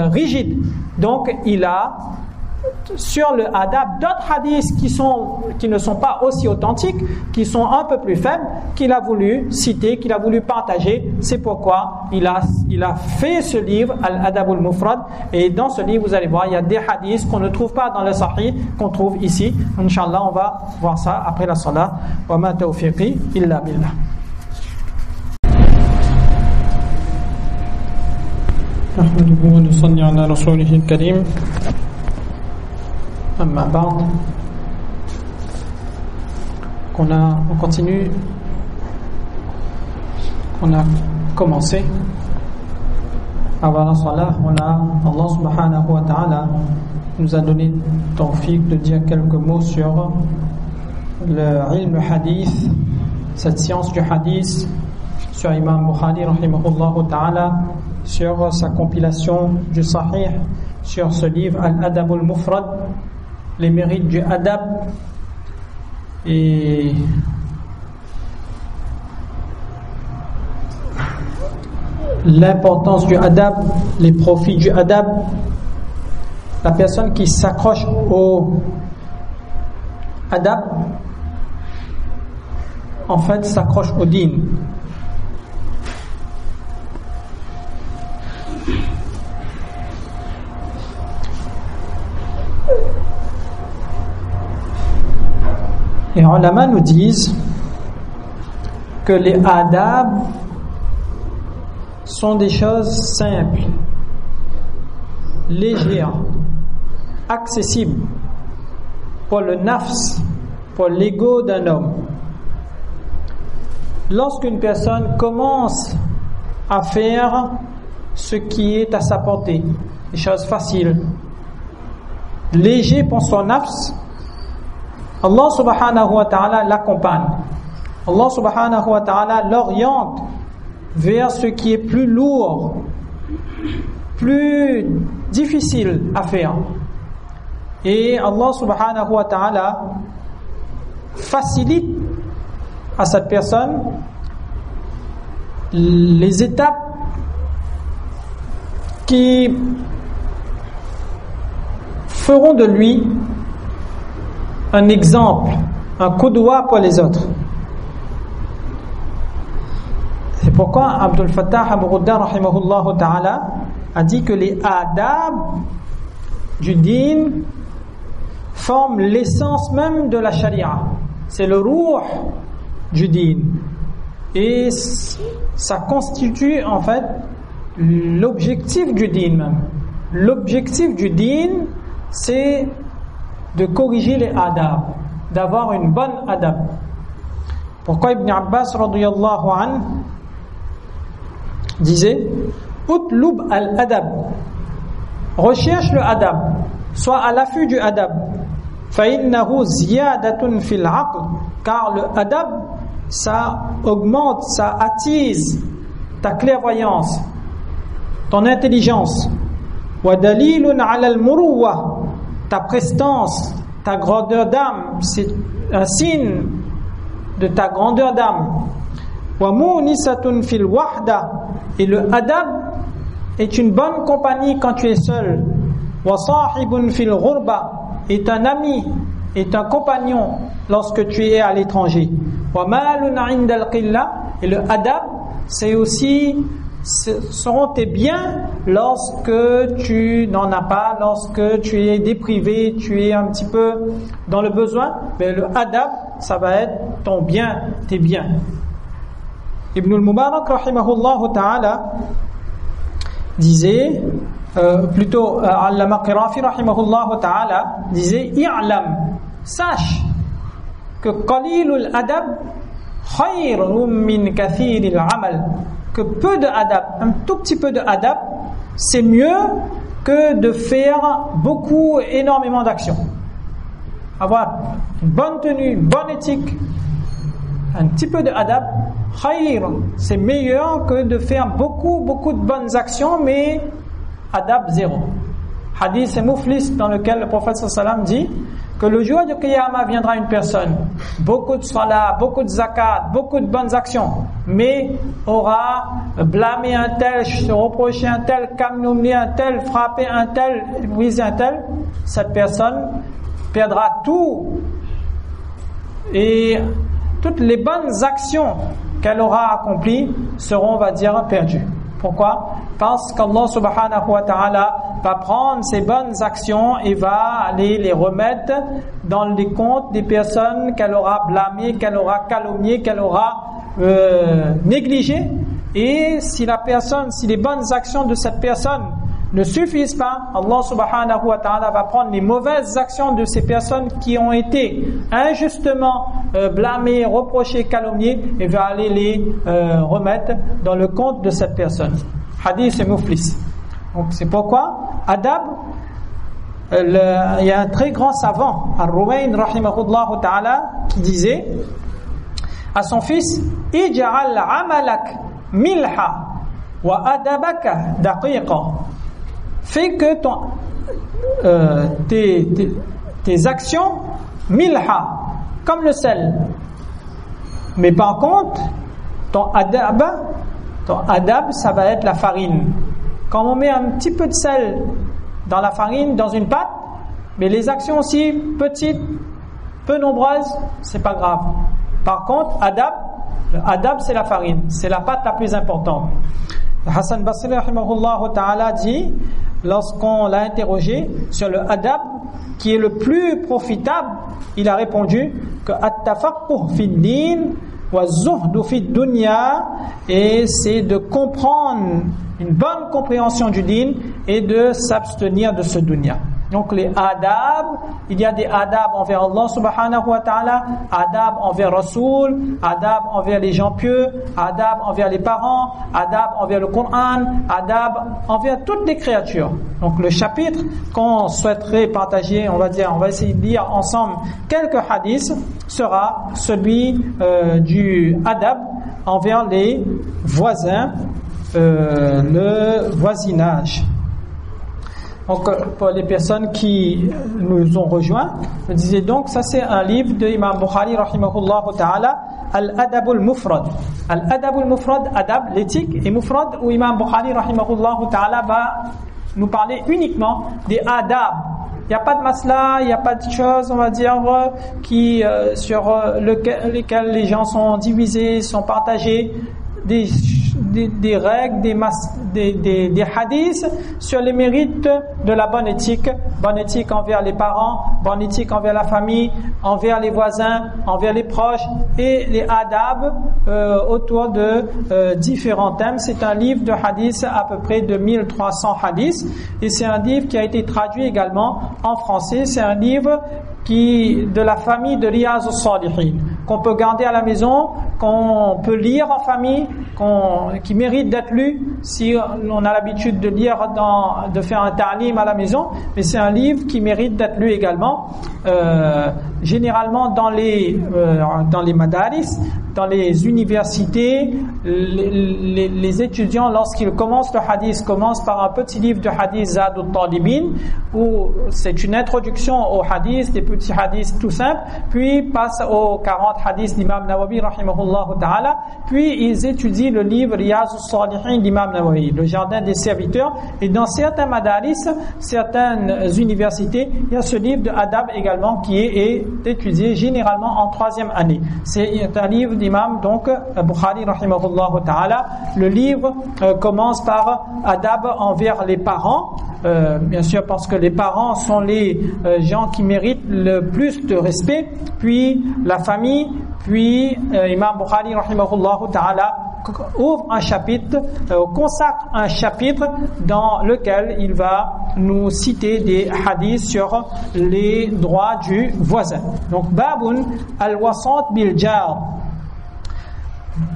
rigides. Donc il a sur le adab d'autres hadiths qui ne sont pas aussi authentiques, qui sont un peu plus faibles, qu'il a voulu citer, qu'il a voulu partager. C'est pourquoi il a fait ce livre Al-Adab al-Mufrad. Et dans ce livre, vous allez voir, il y a des hadiths qu'on ne trouve pas dans le Sahih, qu'on trouve ici. Inch'Allah, on va voir ça après la salat. Wa ma tawfiqi illa billah. نحمده ونصلي على رسوله الكريم أما بعد. On continue, on a commencé avant la salat, on a Allah subhanahu wa ta'ala nous a donné tawfiq de dire quelques mots sur le ilm hadith, cette science du hadith, sur Imam Bukhari rahimahullah ta'ala, sur sa compilation du Sahih, sur ce livre Al-Adab al-Mufrad, les mérites du adab et l'importance du adab, les profits du adab. La personne qui s'accroche au adab, en fait, s'accroche au din. Les ulama nous disent que les adab sont des choses simples, légères, accessibles pour le nafs, pour l'ego d'un homme. Lorsqu'une personne commence à faire ce qui est à sa portée, des choses faciles, légères pour son nafs, Allah subhanahu wa ta'ala l'accompagne. Allah subhanahu wa ta'ala l'oriente vers ce qui est plus lourd, plus difficile à faire. Et Allah subhanahu wa ta'ala facilite à cette personne les étapes qui feront de lui un exemple, un qudwa pour les autres. C'est pourquoi Abdul Fattah Abu-Ghudda rahimahullah ta'ala a dit que les adab du din forment l'essence même de la sharia. C'est le ruh du din. Et ça constitue en fait l'objectif du din même. L'objectif du din, c'est de corriger les adab, d'avoir une bonne adab. Pourquoi Ibn Abbas radiyallahu anhu disait utlub al-adab, recherche le adab, sois à l'affût du adab, فإنه زيادة في العقل, car le adab ça augmente, ça attise ta clairvoyance, ton intelligence, ودليل على المروة, ta prestance, ta grandeur d'âme, c'est un signe de ta grandeur d'âme. وَمُونِسَةٌ فِي الْوَحْدَةِ, et le adab est une bonne compagnie quand tu es seul. وَصَاحِبٌ فِي الْغُرْبَةِ, est un ami, est un compagnon lorsque tu es à l'étranger. وَمَالٌ عِنْدَ الْقِلَّةِ, et le adab c'est aussi, ce seront tes biens lorsque tu n'en as pas, lorsque tu es déprivé, tu es un petit peu dans le besoin, mais le adab ça va être ton bien, tes biens. Ibn al-Mubarak rahimahullah ta'ala disait, plutôt Allama Qirafi rahimahullah ta'ala disait, i'lam, sache que qalilul adab khayrun min kathiril amal, que peu de adab, un tout petit peu de adab, c'est mieux que de faire beaucoup, énormément d'actions. Avoir une bonne tenue, une bonne éthique, un petit peu de adab, khayr, c'est meilleur que de faire beaucoup de bonnes actions, mais adab zéro. Hadith et Muflis, dans lequel le prophète sallam dit que le jour du Qiyamah viendra une personne, beaucoup de salat, beaucoup de zakat, beaucoup de bonnes actions, mais aura blâmé un tel, se reproché un tel, calomnié un tel, frappé un tel, brisé un tel. Cette personne perdra tout, et toutes les bonnes actions qu'elle aura accomplies seront, on va dire, perdues. Pourquoi? Parce qu'Allah subhanahu wa ta'ala va prendre ces bonnes actions et va aller les remettre dans les comptes des personnes qu'elle aura blâmées, qu'elle aura calomniées, qu'elle aura négligées. Et si les bonnes actions de cette personne ne suffisent pas, Allah subhanahu wa ta'ala va prendre les mauvaises actions de ces personnes qui ont été injustement blâmées, reprochées, calomniées, et va aller les remettre dans le compte de cette personne. Hadith et Muflis. Donc c'est pourquoi adab, il y a un très grand savant, Ar-Ruwayn rahimahullah ta'ala, qui disait à son fils: Ij'al amalak milha wa adabaka daqiqa. Fais que tes actions milha, comme le sel. Mais par contre, ton adab, ça va être la farine. Quand on met un petit peu de sel dans la farine, dans une pâte, mais les actions aussi petites, peu nombreuses, c'est pas grave. Par contre, le adab c'est la farine, c'est la pâte la plus importante. Hassan Basri rahimahullah ta'ala dit, lorsqu'on l'a interrogé sur le adab qui est le plus profitable, il a répondu que at-tafaqquh fi ad-din wa az-zuhd fi ad-dunya, et c'est de comprendre une bonne compréhension du din et de s'abstenir de ce dunya. Donc les adab, il y a des adab envers Allah subhanahu wa ta'ala, adab envers Rasoul, adab envers les gens pieux, adab envers les parents, adab envers le Coran, adab envers toutes les créatures. Donc le chapitre qu'on souhaiterait partager, on va essayer de lire ensemble quelques hadiths, sera celui du adab envers les voisins, le voisinage. Donc pour les personnes qui nous ont rejoints, je disais donc, ça c'est un livre de Imam Bukhari rahimahullah ta'ala, Al-Adabul Mufrad. Al-Adabul Mufrad, adab, l'éthique, et Mufrad, où Imam Bukhari rahimahullah ta'ala va nous parler uniquement des adab. Il n'y a pas de masla, il n'y a pas de choses, on va dire, qui sur lesquelles les gens sont divisés, sont partagés. Des règles, des hadiths sur les mérites de la bonne éthique envers les parents, bonne éthique envers la famille, envers les voisins, envers les proches, et les adab autour de différents thèmes. C'est un livre de hadiths, à peu près de 1300 hadiths, et c'est un livre qui a été traduit également en français. C'est un livre de la famille de Riyaz al-Salihin, qu'on peut garder à la maison, qu'on peut lire en famille, qui mérite d'être lu si on a l'habitude de lire de faire un ta'lim à la maison. Mais c'est un livre qui mérite d'être lu également, généralement dans les madaris, dans les universités. Les étudiants, lorsqu'ils commencent le hadith, commencent par un petit livre de hadith, Zad al-Talibin, où c'est une introduction au hadith, des petits hadiths tout simples, puis passent aux 40 hadiths d'Imam Nawawi rahimahullah ta'ala, puis ils étudient le livre Riyaz al-Salihin d'Imam Nawawi, le jardin des serviteurs. Et dans certains madaris, certaines universités, il y a ce livre de adab également qui est étudié généralement en 3e année. C'est un livre d'Imam donc Bukhari rahimahullah ta'ala. Le livre commence par adab envers les parents, bien sûr parce que les parents sont les gens qui méritent le plus de respect, puis la famille, puis Imam Bukhari rahimahullah ta'ala ouvre un chapitre, consacre un chapitre dans lequel il va nous citer des hadiths sur les droits du voisin. Donc Babun al-wasat bil jar,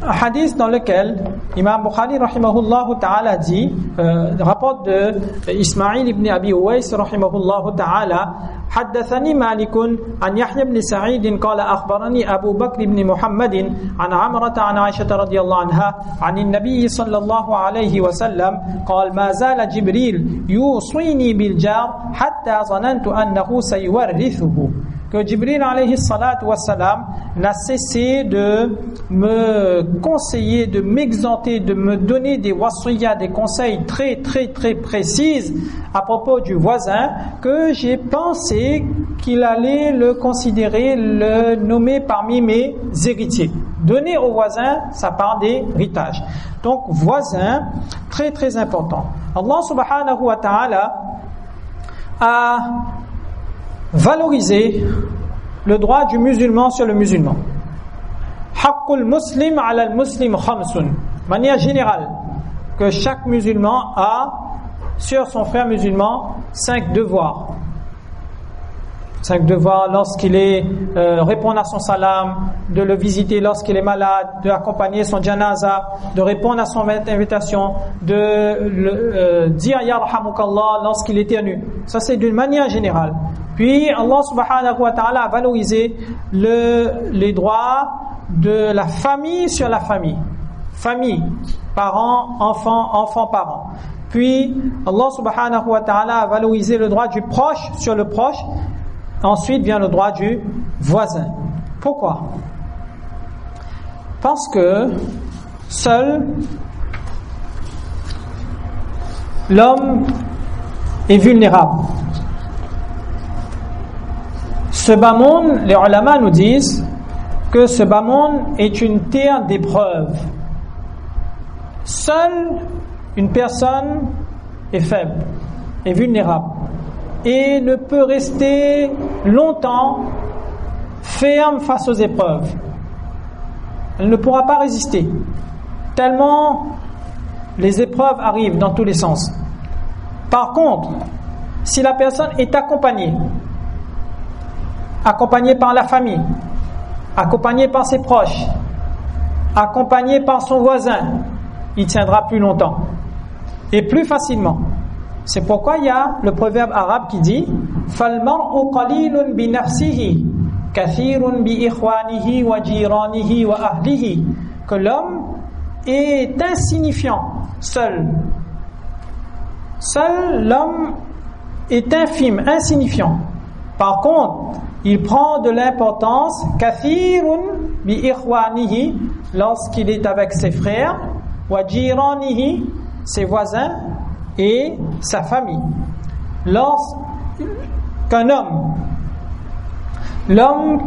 un hadith dans lequel Imam Bukhari rahimahullah ta'ala dit, rapporte de Ismaïl ibn Abi Uwais rahimahullah ta'ala: حدثني مالك عن يحيى بن سعيد قال أخبرني أبو بكر بن محمد عن عمرة عن عائشة رضي الله عنها عن النبي صلى الله عليه وسلم قال: ما زال جبريل يوصيني بالجار حتى ظننت أنه سيورثه. Que Jibril alayhi salatu wassalam n'a cessé de me conseiller, de m'exhorter, de me donner des wasiyas, des conseils très très très précises à propos du voisin, que j'ai pensé qu'il allait le considérer, le nommer parmi mes héritiers. Donner au voisin sa part d'héritage. Donc voisin, très très important. Allah subhanahu wa ta'ala a valoriser le droit du musulman sur le musulman. Haqqul muslim ala al-muslim khamsun. De manière générale, que chaque musulman a sur son frère musulman 5 devoirs. 5 devoirs lorsqu'il est répondre à son salam, de le visiter lorsqu'il est malade, de accompagner son janaza, de répondre à son invitation, de dire yarhamukallah lorsqu'il éternue. Ça c'est d'une manière générale. Puis Allah subhanahu wa ta'ala a valorisé les droits de la famille sur la famille. Famille, parents, enfants, parents. Puis Allah subhanahu wa ta'ala a valorisé le droit du proche sur le proche. Ensuite vient le droit du voisin. Pourquoi? Parce que seul l'homme est vulnérable. Ce bas monde, les ulama nous disent que ce bas monde est une terre d'épreuves. Seule une personne est faible, est vulnérable et ne peut rester longtemps ferme face aux épreuves. Elle ne pourra pas résister, tellement les épreuves arrivent dans tous les sens. Par contre, si la personne est accompagnée par la famille, accompagnée par ses proches, accompagnée par son voisin, il tiendra plus longtemps et plus facilement. C'est pourquoi il y a le proverbe arabe qui dit فَالْمَرْءُ قَلِيلٌ بِنَفْسِهِ كَثِيرٌ بِإِخْوَانِهِ وَجِيرَانِهِ وَأَهْلِهِ, que l'homme est insignifiant seul. Seul l'homme est infime, insignifiant. Par contre, il prend de l'importance kathirun bi ikhwanihi lorsqu'il est avec ses frères, wa jiranihi, ses voisins et sa famille. Lorsqu'un l'homme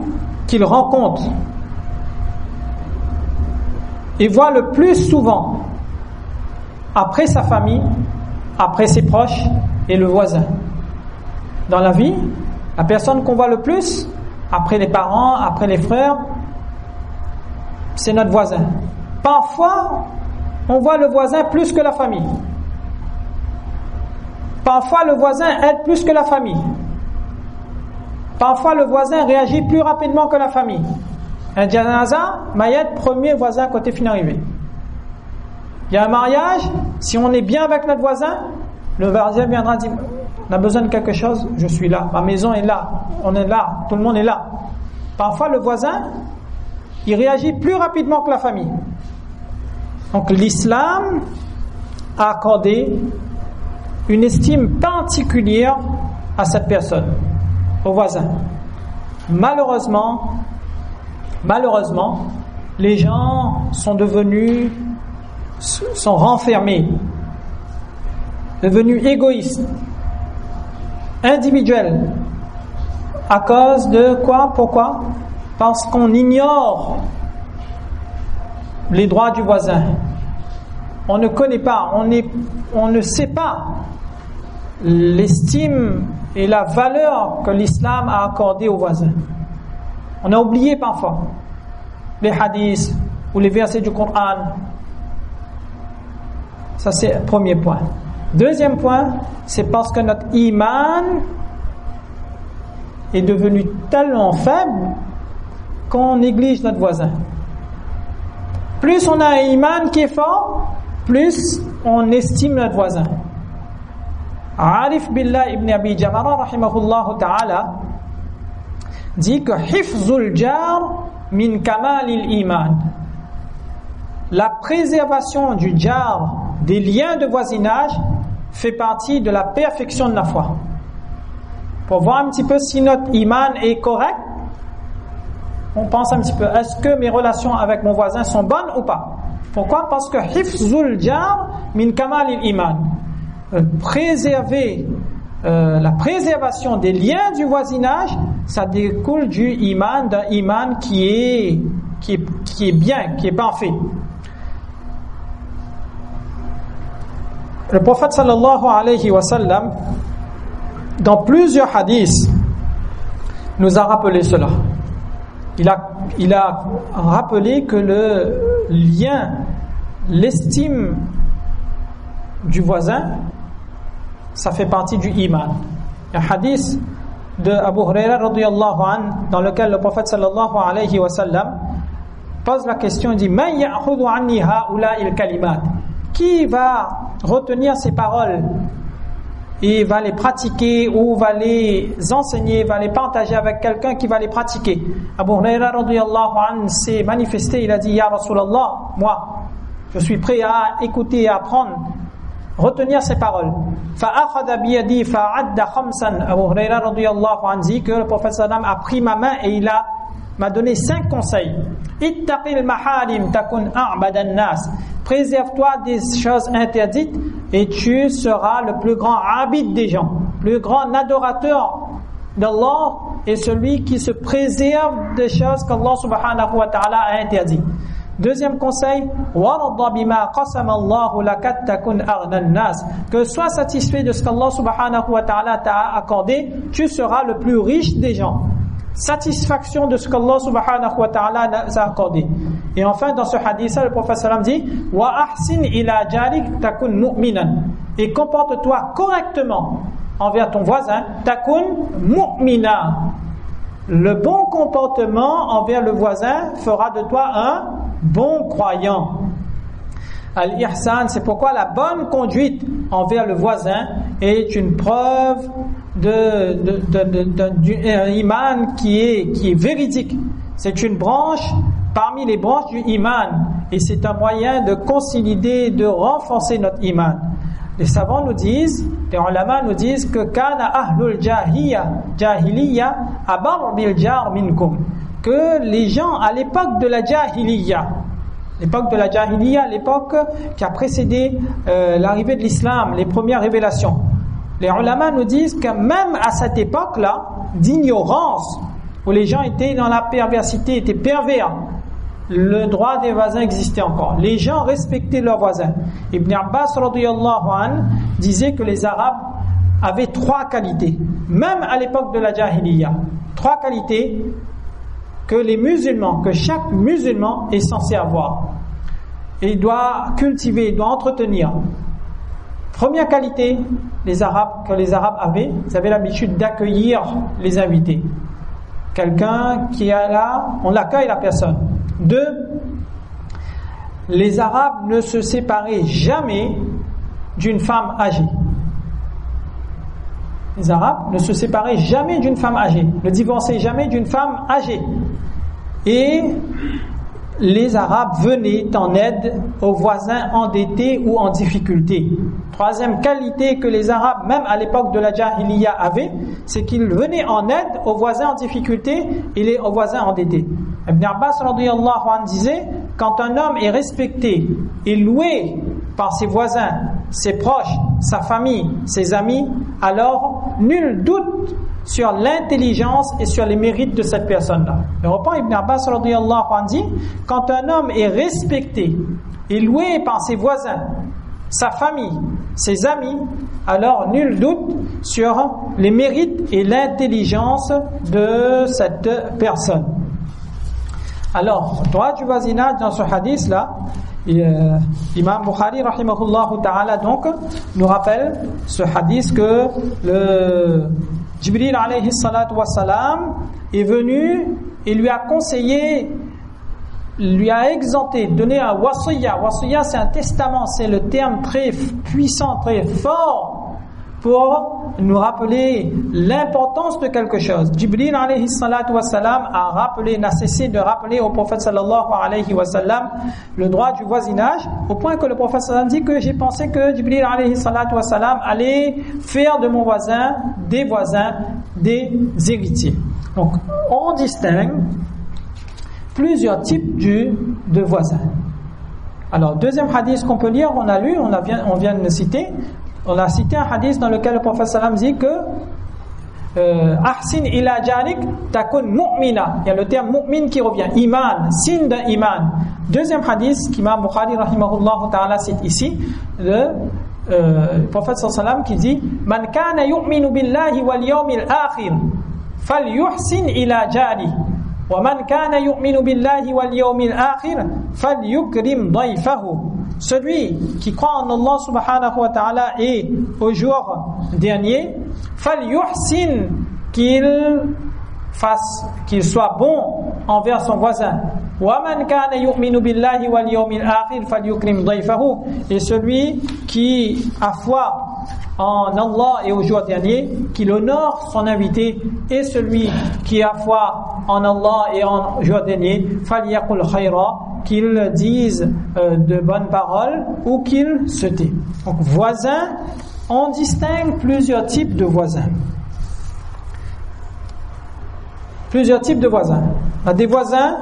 qu'il rencontre et voit le plus souvent après sa famille, après ses proches et le voisin. Dans la vie, la personne qu'on voit le plus, après les parents, après les frères, c'est notre voisin. Parfois, on voit le voisin plus que la famille. Parfois, le voisin aide plus que la famille. Parfois, le voisin réagit plus rapidement que la famille. Un janaza, Mayet, premier voisin côté fin arrivé. Il y a un mariage, si on est bien avec notre voisin, le voisin viendra dire on a besoin de quelque chose, je suis là, ma maison est là, on est là, tout le monde est là. Parfois le voisin, il réagit plus rapidement que la famille. Donc l'islam a accordé une estime particulière à cette personne, au voisin. Malheureusement, les gens sont renfermés, devenus égoïstes, individuels. À cause de quoi? Pourquoi? Parce qu'on ignore les droits du voisin. On ne connaît pas, on ne sait pas l'estime et la valeur que l'islam a accordée aux voisins. On a oublié parfois les hadiths ou les versets du Coran. Ça c'est le premier point. Deuxième point, c'est parce que notre iman est devenu tellement faible qu'on néglige notre voisin. Plus on a un iman qui est fort, plus on estime notre voisin. Arif Billah ibn Abi Jamara rahimahullah ta'ala dit que hifzul jar min kamalil iman, la préservation du jar, des liens de voisinage, fait partie de la perfection de la foi. Pour voir un petit peu si notre iman est correct, on pense un petit peu, est-ce que mes relations avec mon voisin sont bonnes ou pas? Pourquoi? Parce que hifzul jar min kamalil iman, la préservation des liens du voisinage, ça découle du iman, d'un iman qui est bien, qui est parfait. Le prophète sallallahu alayhi wa sallam, dans plusieurs hadiths, nous a rappelé cela. Il a rappelé que le lien, l'estime du voisin, ça fait partie du iman. Un hadith de Abu Huraira radiyallahu anhu, dans lequel le prophète sallallahu alayhi wa sallam pose la question, il dit Man ya'khudhu anni ha'ula'il kalimat, qui va retenir ces paroles et va les pratiquer ou va les enseigner, va les partager avec quelqu'un qui va les pratiquer. Abu Huraira radiyallahu anhu s'est manifesté, il a dit Ya Rasulallah, moi je suis prêt à écouter et à apprendre, retenir ces paroles. Fa'akhadha biyadi fa'adda khamsan. Abu Huraira radiyallahu anhu dit que le prophète sallam a pris ma main et il m'a donné 5 conseils. Ittaqil maharim takun a'badan nas. Préserve-toi des choses interdites et tu seras le plus grand abid des gens, le plus grand adorateur d'Allah est celui qui se préserve des choses qu'Allah subhanahu wa ta'ala a interdites. Deuxième conseil, warda bima qasama Allahu lak takun aghna an-nas. Que sois satisfait de ce qu'Allah subhanahu wa ta'ala t'a accordé, tu seras le plus riche des gens. Satisfaction de ce qu'Allah subhanahu wa ta'ala a accordé. Et enfin, dans ce hadith, le prophète sallam dit wa ahsin ila jarik takun mu'minan. Et comporte-toi correctement envers ton voisin, takun mu'mina. Le bon comportement envers le voisin fera de toi un bon croyant. Al-ihsan, c'est pourquoi la bonne conduite envers le voisin est une preuve d'un iman qui est véridique. C'est une branche parmi les branches du iman et c'est un moyen de consolider, de renforcer notre iman. Les savants nous disent, les ulama nous disent que kana ahlul jahiliya abar bil jar minkum, que les gens à l'époque de la jahiliya, l'époque qui a précédé l'arrivée de l'islam, les premières révélations, les ulama nous disent que même à cette époque-là d'ignorance, où les gens étaient dans la perversité, étaient pervers, le droit des voisins existait encore. Les gens respectaient leurs voisins. Ibn Abbas radiyallahu anhu disait que les Arabes avaient 3 qualités, même à l'époque de la Jahiliya. 3 qualités que chaque musulman est censé avoir. Et il doit cultiver, il doit entretenir. Première qualité, que les Arabes avaient, ils avaient l'habitude d'accueillir les invités. Quelqu'un qui est là, on l'accueille la personne. 2, les Arabes ne se séparaient jamais d'une femme âgée. Les Arabes ne se séparaient jamais d'une femme âgée, ne divorçaient jamais d'une femme âgée. Et les Arabes venaient en aide aux voisins endettés ou en difficulté. 3e qualité que les Arabes, même à l'époque de la Jahiliya, avaient, c'est qu'ils venaient en aide aux voisins en difficulté et aux voisins endettés. Ibn Abbas radiyallahu anhu disait, quand un homme est respecté et loué par ses voisins, ses proches, sa famille, ses amis, alors nul doute sur l'intelligence et sur les mérites de cette personne-là. Le reprend Ibn Abbas radiyallahu anhu dit, quand un homme est respecté et loué par ses voisins, sa famille, ses amis, alors nul doute sur les mérites et l'intelligence de cette personne. Alors, droit du voisinage dans ce hadith-là, Imam Bukhari rahimahullah ta'ala donc nous rappelle ce hadith que le Jibril alayhi salatu wassalam est venu et lui a conseillé, lui a exempté, donné un wasiyya. Wasiyya, c'est un testament, c'est le terme très puissant, très fort pour nous rappeler l'importance de quelque chose. Jibril alayhi salatu wassalam n'a cessé de rappeler au prophète sallallahu alayhi wa sallam le droit du voisinage, au point que le prophète sallam dit que j'ai pensé que Jibril alayhi salatu wassalam allait faire de mon voisin, des héritiers. Donc, on distingue plusieurs types de voisins. Alors, deuxième hadith qu'on peut lire, on vient de le citer. On a cité un hadith dans lequel le prophète sallam dit que ahsin ila jarik takun mu'mina. Il y a le terme mu'min qui revient, iman, signe d'un iman. Deuxième hadith qu'Imam Bukhari rahimahullah ta'ala cite ici, le prophète sallam qui dit man kana yu'minu billahi wal yawmil akhir falyuhsin ila jari wa man kana yu'minu billahi wal yawmil akhir falyukrim dayfahu. Celui qui croit en Allah subhanahu wa ta'ala et au jour dernier, falyuhsin, qu'il soit bon envers son voisin. وَمَنْ كَانَ يُؤْمِنُ بِاللَّهِ وَالْيَوْمِ الْآخِرِ فَلْيُكْرِمْ ضَيْفَهُ. Et celui qui a foi en Allah et au jour dernier, qu'il honore son invité, et celui qui a foi en Allah et en jour dernier, فَلْيَقُلْ خَيْرًا, qu'il dise de bonnes paroles ou qu'il se tait. Donc voisin, on distingue plusieurs types de voisins. Plusieurs types de voisins. Il y a des voisins,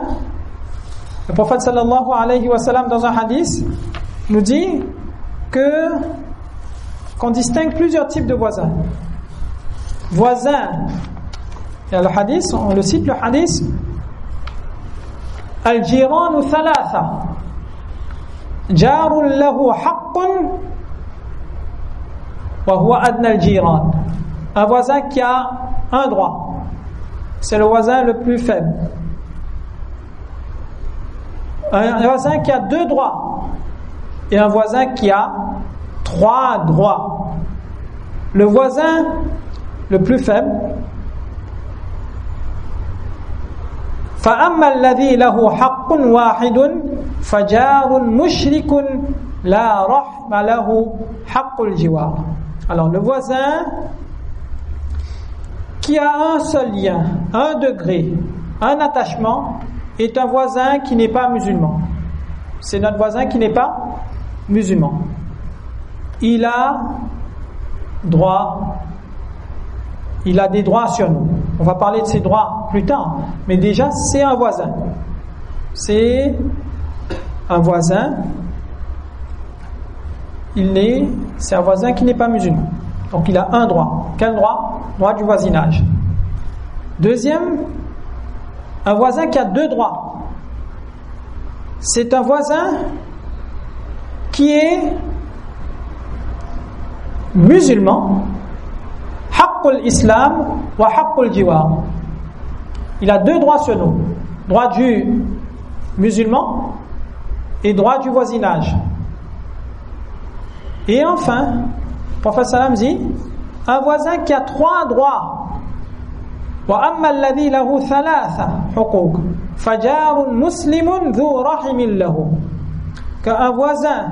le prophète sallallahu alayhi wa sallam dans un hadith nous dit qu'on distingue plusieurs types de voisins. Voisins, il y a le hadith, on le cite le hadith, Al-jiranu thalatha, jarun lahu haqqun wa huwa adna al-jiran. Un voisin qui a un droit, c'est le voisin le plus faible. Un voisin qui a 2 droits et un voisin qui a 3 droits. Le voisin le plus faible, فَأَمَّا الَّذِي لَهُ حَقٌّ وَاحِدٌ فَجَارٌ مُشْرِكٌ لَا رَحْمَ لَهُ حَقُّ الْجِوَارِ. Alors le voisin qui a un seul lien, un degré, un attachement, est un voisin qui n'est pas musulman. C'est notre voisin qui n'est pas musulman. Il a des droits sur nous. On va parler de ses droits plus tard, mais déjà c'est un voisin. C'est un voisin. C'est un voisin qui n'est pas musulman. Donc il a un droit. Quel droit? Droit du voisinage. Deuxième, un voisin qui a 2 droits. C'est un voisin qui est musulman, haqqul islam wa haqqul jiwar. Il a 2 droits sur nous. Droit du musulman et droit du voisinage. Et enfin, le prophète sallam dit, un voisin qui a 3 droits. وَأَمَّا الَّذِي لَهُ 3 حُقُوقٍ فَجَارٌ مُسْلِمٌ ذُو رَحِمٍ لَهُ. Qu'un voisin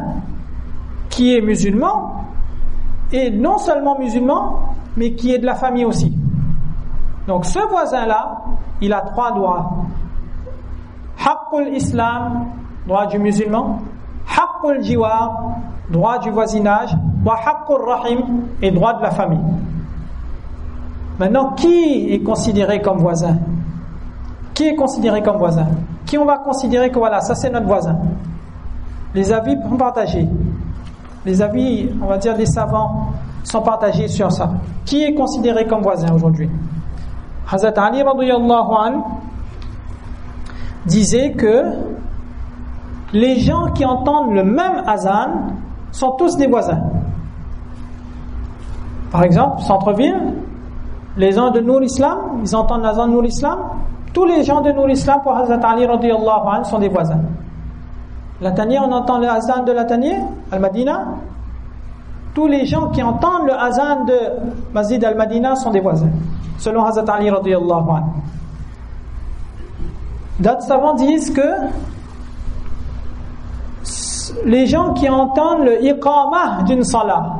qui est musulman, et non seulement musulman, mais qui est de la famille aussi. Donc ce voisin-là, il a 3 droits. Haqqul Islam, droit du musulman. Haqqul Jiwar, droit du voisinage. Wa Haqqul Rahim, et droit de la famille. Maintenant, qui est considéré comme voisin? Qui est considéré comme voisin? Qui on va considérer que voilà, ça c'est notre voisin? Les avis sont partagés. Les avis, on va dire, des savants sont partagés sur ça. Qui est considéré comme voisin aujourd'hui? Hazrat Ali radiyallahu anhu disait que les gens qui entendent le même azan sont tous des voisins. Par exemple, centre-ville, les gens de Nour Islam, ils entendent l'azan de Nour Islam. Tous les gens de Nour Islam pour Hazrat Ali radiyallahu anhu sont des voisins. La Taniya, on entend le azan de la Taniya, Al-Madina. Tous les gens qui entendent le azan de Masjid Al-Madina sont des voisins, selon Hazrat Ali radiyallahu anhu. D'autres savants disent que les gens qui entendent le iqamah d'une salat,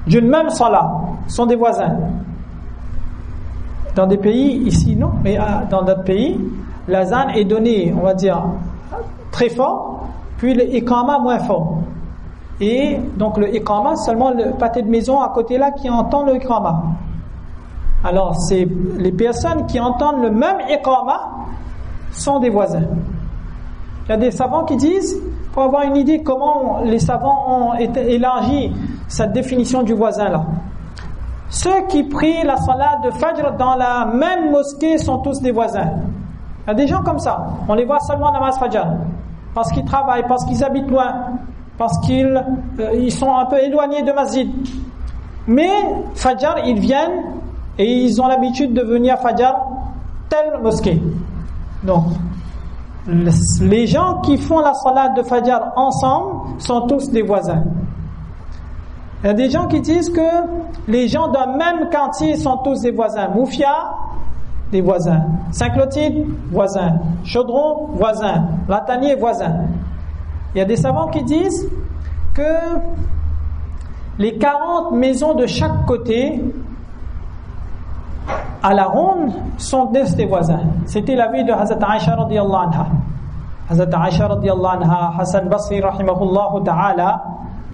d'une même salat, sont des voisins. Dans des pays, ici non, mais dans d'autres pays, l'azan est donné, on va dire, très fort, puis le iqama moins fort. Et donc le iqama, seulement le pâté de maison à côté là qui entend le iqama. Alors c'est les personnes qui entendent le même iqama sont des voisins. Il y a des savants qui disent, pour avoir une idée comment les savants ont élargi cette définition du voisin là. Ceux qui prient la salat de Fajr dans la même mosquée sont tous des voisins. Il y a des gens comme ça. On les voit seulement en namaz Fajr. Parce qu'ils travaillent, parce qu'ils habitent loin, parce qu'ils sont un peu éloignés de masjid. Mais Fajr, ils viennent et ils ont l'habitude de venir Fajr telle mosquée. Donc, les gens qui font la salat de Fajr ensemble sont tous des voisins. Il y a des gens qui disent que les gens d'un même quartier sont tous des voisins. Moufia, des voisins. Saint-Clotilde, voisin. Chaudron, voisin. Latanier, voisin. Il y a des savants qui disent que les 40 maisons de chaque côté à la ronde sont des voisins. C'était l'avis de Hazrat Aisha radiyallahu anha. Hazrat Aisha radiyallahu anha, Hassan Basri rahimahullah ta'ala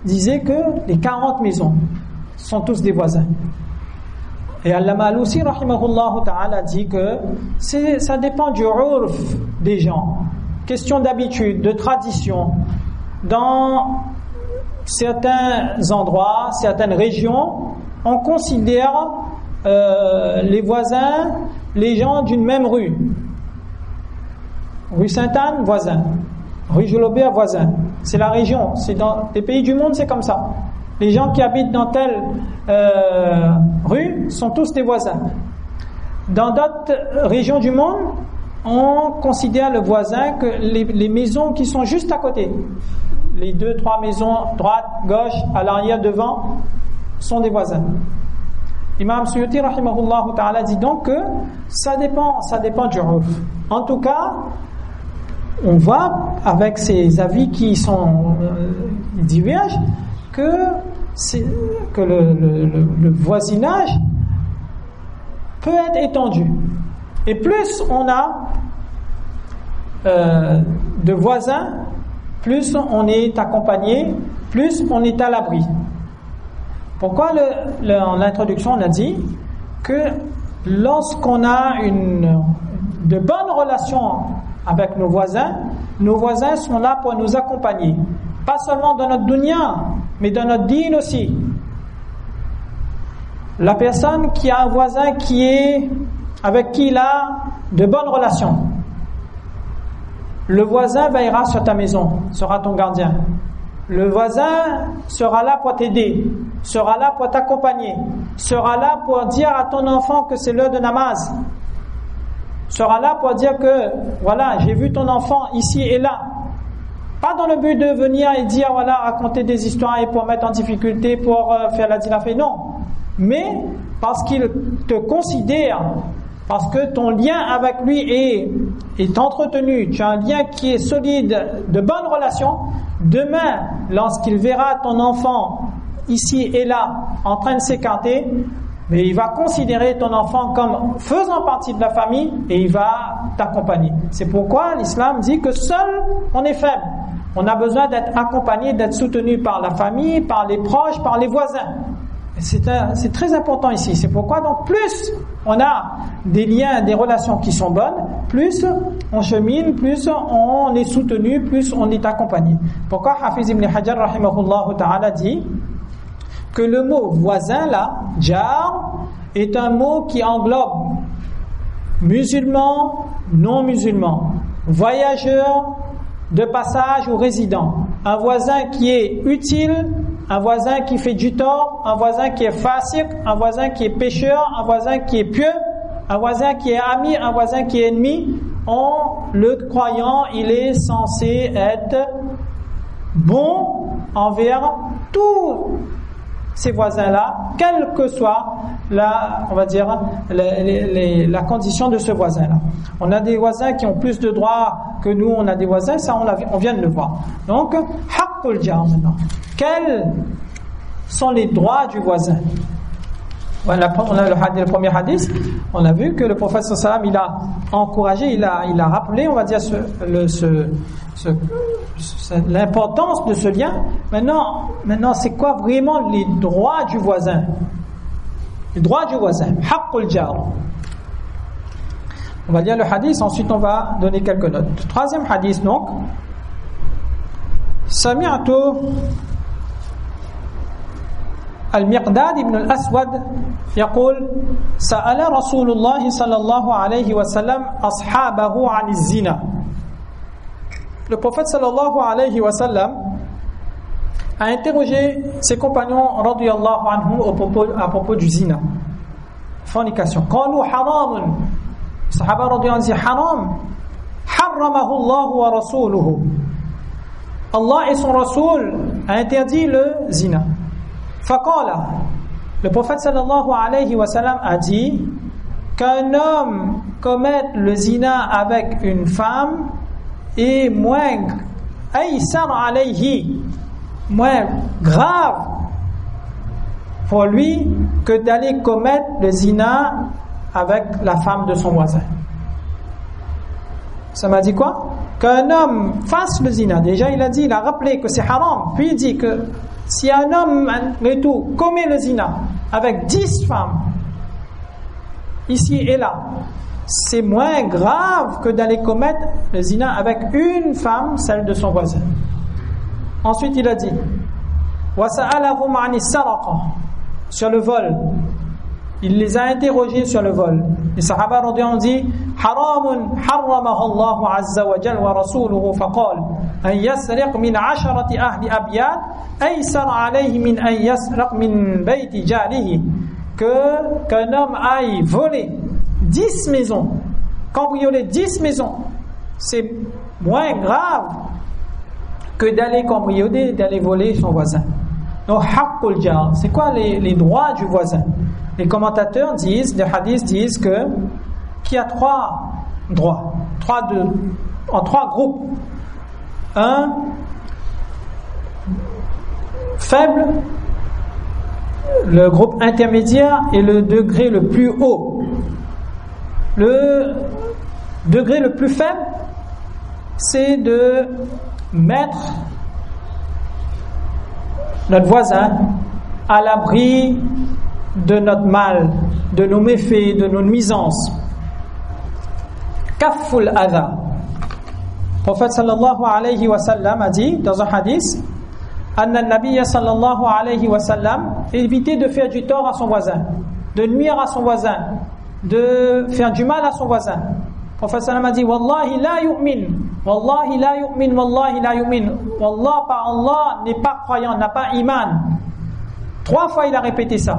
disait que les 40 maisons sont tous des voisins. Et Allama Alousi rahimahullah ta'ala dit que ça dépend du urf des gens. Question d'habitude, de tradition. Dans certains endroits, certaines régions, on considère les voisins, les gens d'une même rue. Rue Sainte-Anne, voisin. Rue Jolobert, voisin. C'est la région. C'est dans les pays du monde, c'est comme ça. Les gens qui habitent dans telle rue sont tous des voisins. Dans d'autres régions du monde, on considère le voisin que les maisons qui sont juste à côté, les 2-3 maisons, droite, gauche, à l'arrière, devant, sont des voisins. Imam Suyuti rahimahullah ta'ala dit donc que ça dépend du urf. En tout cas, on voit avec ces avis qui sont divergent que le voisinage peut être étendu. Et plus on a de voisins, plus on est accompagné, plus on est à l'abri. Pourquoi en l'introduction on a dit que lorsqu'on a de bonnes relations avec nos voisins sont là pour nous accompagner, pas seulement dans notre dunya, mais dans notre dîn aussi. La personne qui a un voisin avec qui il a de bonnes relations, le voisin veillera sur ta maison, sera ton gardien. Le voisin sera là pour t'aider, sera là pour t'accompagner, sera là pour dire à ton enfant que c'est l'heure de namaz, sera là pour dire que voilà, j'ai vu ton enfant ici et là. Pas dans le but de venir et dire voilà, raconter des histoires et pour mettre en difficulté, pour faire la dilafé, non. Mais parce qu'il te considère, parce que ton lien avec lui est entretenu, tu as un lien qui est solide, de bonnes relations. Demain, lorsqu'il verra ton enfant ici et là en train de s'écarter, mais il va considérer ton enfant comme faisant partie de la famille et il va t'accompagner. C'est pourquoi l'islam dit que seul on est faible. On a besoin d'être accompagné, d'être soutenu par la famille, par les proches, par les voisins. C'est très important ici. C'est pourquoi donc plus on a des liens, des relations qui sont bonnes, plus on chemine, plus on est soutenu, plus on est accompagné. Pourquoi Hafiz ibn Hajar rahimahullah ta'ala dit que le mot voisin là, jar, est un mot qui englobe musulmans, non musulmans, voyageurs, de passage ou résident. Un voisin qui est utile, un voisin qui fait du tort, un voisin qui est fasiq, un voisin qui est pécheur, un voisin qui est pieux, un voisin qui est ami, un voisin qui est ennemi. Le croyant, il est censé être bon envers tous ces voisins-là, quelle que soit la condition de ce voisin-là. On a des voisins qui ont plus de droits que nous, on a des voisins, ça on vient de le voir. Donc, haqqul jar maintenant. Quels sont les droits du voisin? Voilà, on a le premier hadith, on a vu que le prophète sallallahu alayhi wa sallam, il a encouragé, il a rappelé, on va dire, l'importance de ce lien. Maintenant, c'est quoi vraiment les droits du voisin? Les droits du voisin. Haqqul jar. On va lire le hadith, ensuite on va donner quelques notes. Troisième hadith donc. Sami'tu المقداد بن الأسود يقول سأل رسول الله صلى الله عليه وسلم أصحابه عن الزنا. Le prophète sallallahu alayhi wa sallam a interrogé ses compagnons radiyallahu anhum à propos du zina, fornication. قالوا حرام. الصحابة radiyallahu anhum disent haram. حرمه الله ورسوله. Allah et son Rasoul a interdit le zina. Faqala, le prophète sallallahu alayhi wa sallam a dit qu'un homme commettre le zina avec une femme est moins grave pour lui que d'aller commettre le zina avec la femme de son voisin. Ça m'a dit quoi? Qu'un homme fasse le zina. Déjà, il a rappelé que c'est haram. Puis il dit que si un homme, mais tout, commet le zina avec 10 femmes, ici et là, c'est moins grave que d'aller commettre le zina avec une femme, celle de son voisin. Ensuite, il a dit وَسَأَلَهُمْ عَنِ السَّرَقَةِ sur le vol. Il les a interrogés sur le vol. Les Sahaba ont dit حرام حرمه الله عز وجل ورسوله فقال أن يسرق من 10 أهل أبيات أيسر عليه من أن يسرق من بيت جاره. Qu'un homme aille voler 10 maisons, cambrioler 10 maisons, c'est moins grave que d'aller cambrioler, d'aller voler son voisin. Donc, haqqul jar, c'est quoi les droits du voisin? Les commentateurs disent, les hadiths disent qu'il y a 3 droits, en 3 groupes. Un faible, le groupe intermédiaire et le degré le plus haut. Le degré le plus faible, c'est de mettre notre voisin à l'abri de notre mal, de nos méfaits, de nos nuisances. Kafful adha. Le prophète sallallahu alayhi wa sallam a dit dans un hadith, Anna Nabiyya sallallahu alayhi wa sallam, éviter de faire du tort à son voisin, de nuire à son voisin, de faire du mal à son voisin. Le prophète sallam a dit, Wallahi la yu'min, Wallahi la yu'min, Wallahi la yu'min. Wallah par Allah n'est pas croyant, n'a pas iman. 3 fois il a répété ça.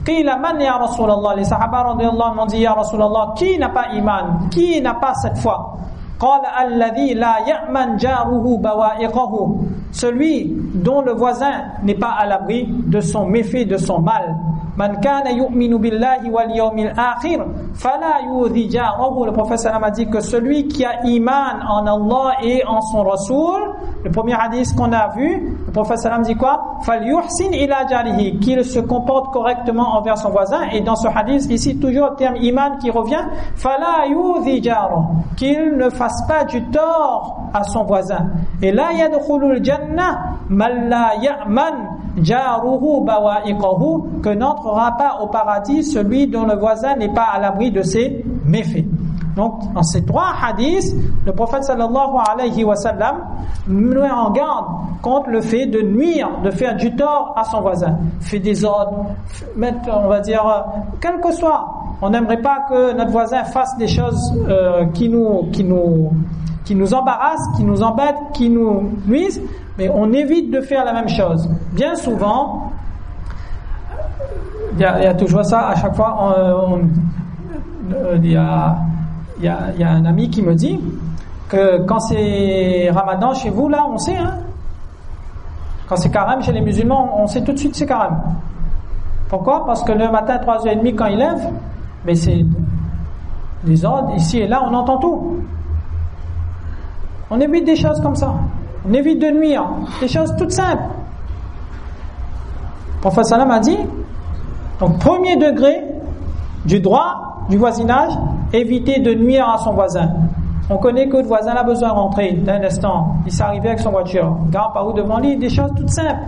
Qila man ya Rasulallah. Les Sahaba radiyallahu anhum ont dit, Ya Rasulallah, qui n'a pas iman? Qui n'a pas cette foi? Qala alladhi la ya'man jaruhu bawa'iqahu. Celui dont le voisin n'est pas à l'abri de son méfait, de son mal. Man kana yu'minu billahi wal yawmil akhir fala yu'dhi jarahu. Le prophète sallam a dit que celui qui a iman en Allah et en son Rasoul, le premier hadith qu'on a vu, le prophète sallam dit quoi? Falyuhsin ila jarihi, qu'il se comporte correctement envers son voisin. Et dans ce hadith ici toujours le terme iman qui revient, fala yu'dhi jarahu, qu'il ne fasse pas du tort à son voisin. Et la yadkhulul jannah man la ya'man jaruhu bawa'iqahu, que n'entrera pas au paradis celui dont le voisin n'est pas à l'abri de ses méfaits. Donc, dans ces 3 hadiths, le prophète sallallahu alayhi wa sallam met en garde contre le fait de nuire, de faire du tort à son voisin. Fait des ordres, on va dire, quel que soit. On n'aimerait pas que notre voisin fasse des choses qui nous embarrassent, qui nous embêtent, qui nous nuisent, mais on évite de faire la même chose. Bien souvent, il y a toujours ça, à chaque fois, il y a un ami qui me dit que quand c'est Ramadan chez vous, là, on sait, hein. Quand c'est carême chez les musulmans, on sait tout de suite c'est carême. Pourquoi? Parce que le matin, 3h30, quand il lève, mais c'est des ordres, ici et là, on entend tout. On évite des choses comme ça. On évite de nuire. Des choses toutes simples. Le prophète sallam a dit, donc premier degré du droit du voisinage, éviter de nuire à son voisin. On connaît que le voisin a besoin de rentrer d'un instant. Il s'est arrivé avec son voiture. Garde par où devant lui, des choses toutes simples.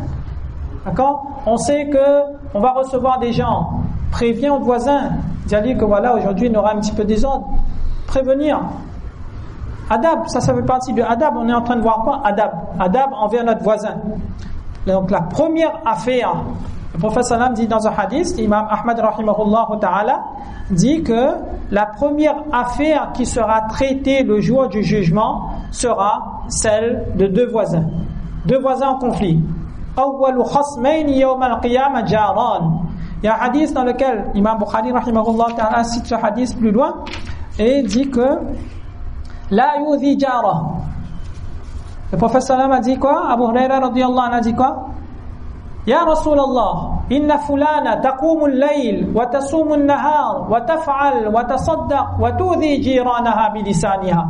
D'accord? On sait que on va recevoir des gens. Préviens le voisin. Dis-lui que voilà, aujourd'hui il aura un petit peu des ordres. Prévenir. Adab, ça fait partie de adab. On est en train de voir quoi? Adab. Adab envers notre voisin. Donc la première affaire, le prophète sallam dit dans un hadith, l'imam Ahmad rahimahullah ta'ala dit que la première affaire qui sera traitée le jour du jugement sera celle de 2 voisins. 2 voisins en conflit. Awwalu khasmayni yawm al-qiyamah jaran. Il y a un hadith dans lequel l'imam Bukhari rahimahullah ta'ala cite ce hadith plus loin et dit que la yudhi jara. Le prophète sallam a dit quoi? Abu Huraira radiyallahu anhu a dit quoi? Ya Rasulallah, inna fulana taqumu al-layl wa tasumu an-nahar wa taf'al wa tasaddaq wa tu'dhi jiranaha bi lisaniha.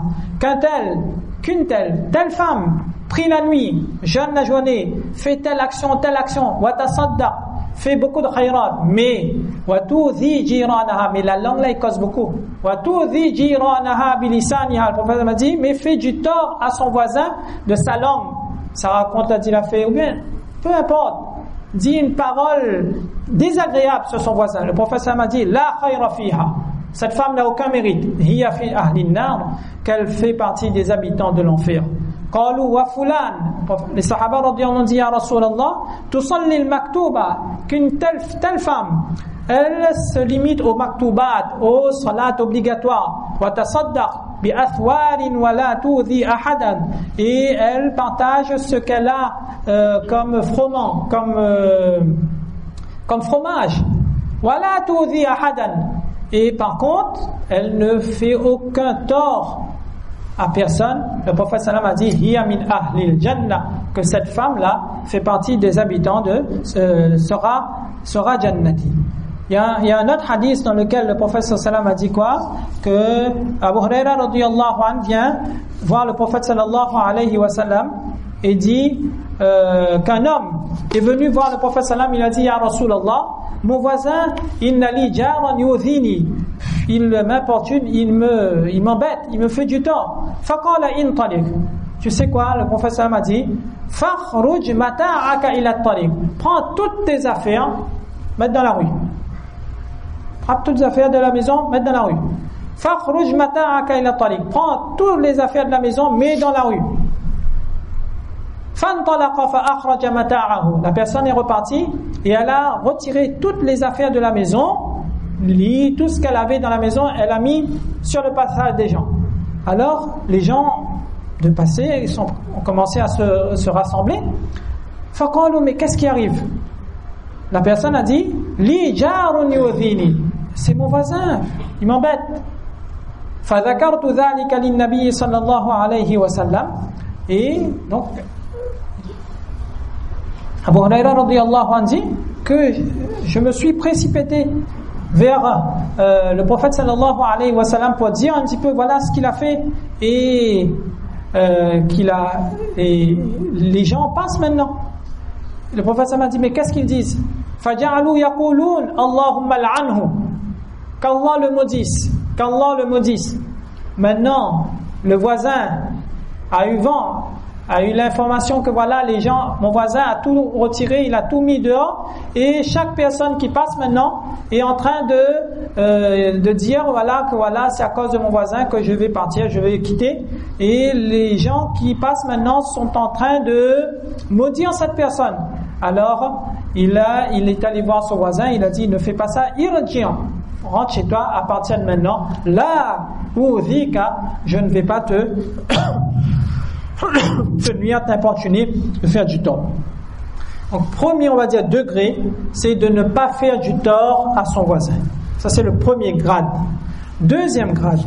Qu'une telle femme prie la nuit, jeûne la journée, fait telle action, wa tasaddaq, fait beaucoup de khayrat, mais wa tu'dhi jiranaha, mais la langue là il cause beaucoup. Wa tu'dhi jiranaha bi lisaniha, le prophète m'a dit, mais fait du tort à son voisin de sa langue. Ça raconte qu'il a fait, ou bien peu importe, dit une parole désagréable sur son voisin. Le prophète m'a dit, la khayra fiha, cette femme n'a aucun mérite, hiya fi ahli an-nar, qu'elle fait partie des habitants de l'enfer. Qalu wa fulan, les sahaba radiyallahu anhum dit ya Rasulallah, tusalli al-maktuba, qu'une telle femme, elle se limite aux maktubat, aux salat obligatoires, wa tasaddaq bi athwarin wa la tu'dhi ahadan, et elle partage ce qu'elle a comme froment, comme fromage, wa la tu'dhi ahadan, et par contre, elle ne fait aucun tort à personne. Le prophète sallam a dit hiya min ahlil jannah, que cette femme là fait partie des habitants sera jannati. Il y a un autre hadith dans lequel le prophète sallam a dit quoi, que Abu Huraira radiyallahu anhu vient voir le prophète sallallahu alayhi wa sallam et dit qu'un homme est venu voir le prophète sallam, il a dit ya Rasulallah, mon voisin inna li jaran yu'dhini, il m'importune, il m'embête, il me fait du tort. Faqala intaliq, tu sais quoi, le prophète sallam a dit fakhruj mata'aka ila at-tariq, prends toutes tes affaires, mets dans la rue. Prends toutes les affaires de la maison, mets dans la rue. Fakhruj mata'aka ila at-tariq, prends toutes les affaires de la maison, mets dans la rue. Fantalaqa fa akhraja mata'ahu, la personne est repartie et elle a retiré toutes les affaires de la maison, tout ce qu'elle avait dans la maison, elle a mis sur le passage des gens. Alors les gens de passer ont commencé à se rassembler. Faqalu, mais qu'est-ce qui arrive? La personne a dit li jarun yu'dhini, c'est mon voisin, il m'embête. Fa dhakartu dhalika lin-nabiy sallallahu alayhi wa sallam, et donc Abu Huraira radiyallahu anhu dit que je me suis précipité vers le prophète sallallahu alayhi wa sallam pour dire un petit peu voilà ce qu'il a fait et les gens passent maintenant. Le prophète sallallahu a dit mais qu'est-ce qu'ils disent? Faja'alu yaqulun Allahumma al'anhu, qu'Allah le maudisse. Maintenant le voisin a eu vent, a eu l'information que voilà, les gens, mon voisin a tout retiré, il a tout mis dehors, et chaque personne qui passe maintenant est en train de dire voilà, que voilà, c'est à cause de mon voisin que je vais partir, je vais quitter, et les gens qui passent maintenant sont en train de maudire cette personne. Alors il est allé voir son voisin, il a dit ne fais pas ça, irji', rentre chez toi, à partir de maintenant, là où je ne vais pas te nuire, t'importuner, de faire du tort. Donc premier, on va dire degré, c'est de ne pas faire du tort à son voisin. Ça c'est le premier grade. Deuxième grade,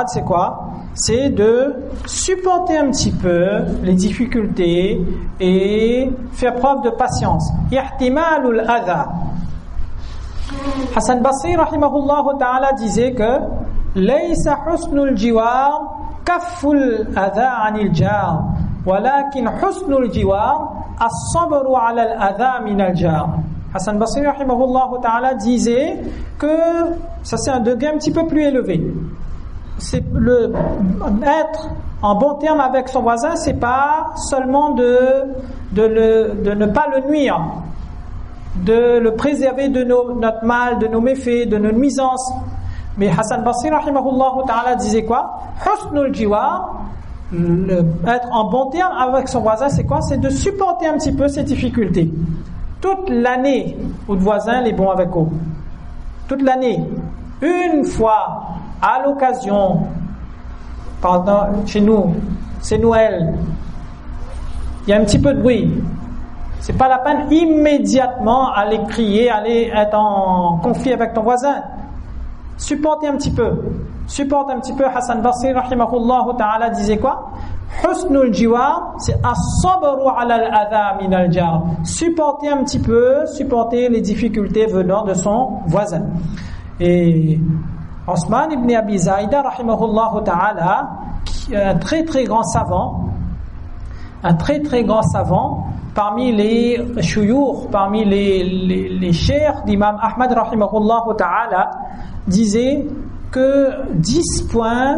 c'est quoi? C'est de supporter un petit peu les difficultés et faire preuve de patience. Ihtimalul adha. Hassan Basri rahimahullah ta'ala disait que laysa husnul jiwar kafful adha anil jar, walakin husnul jiwar as-sabru ala al-adha min al-jar. Hassan Basri rahimahullah ta'ala disait que ça c'est un degré un petit peu plus élevé. C'est être en bon terme avec son voisin, c'est pas seulement de ne pas le nuire, de le préserver de notre mal, de nos méfaits, de nos nuisances. Mais Hassan Basri rahimahullah ta'ala disait quoi? Husnul jiwar, être en bon terme avec son voisin, c'est quoi? C'est de supporter un petit peu ses difficultés. Toute l'année, votre voisin est bon avec vous. Toute l'année. Une fois, à l'occasion, chez nous, c'est Noël, il y a un petit peu de bruit. C'est pas la peine immédiatement aller crier, aller être en conflit avec ton voisin. Supporte un petit peu. Hassan Basri rahimahullah ta'ala disait quoi? Husnul jiwar, c'est as-sabru ala al-adha min al-jar. Supporter un petit peu, supporter les difficultés venant de son voisin. Et Osman ibn Abi Zaïda, rahimahullah ta'ala, un très très grand savant, parmi les shuyukh, parmi les cheikhs d'Imam Ahmad, rahimahullah ta'ala, disait que 10 points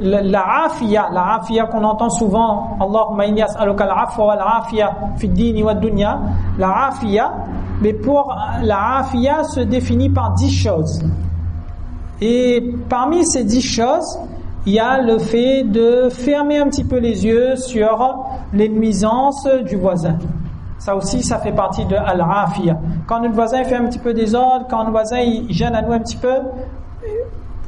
la afiya qu'on entend souvent, Allahumma inni as'aluka al-afwa wal-afiya fi ad-din wa ad-dunya, la afiya, mais pour la afiya se définit par 10 choses. Et parmi ces 10 choses, il y a le fait de fermer un petit peu les yeux sur les nuisances du voisin. Ça aussi, ça fait partie de al-afiya. Quand notre voisin fait un petit peu désordre, quand notre voisin il gêne à nous un petit peu,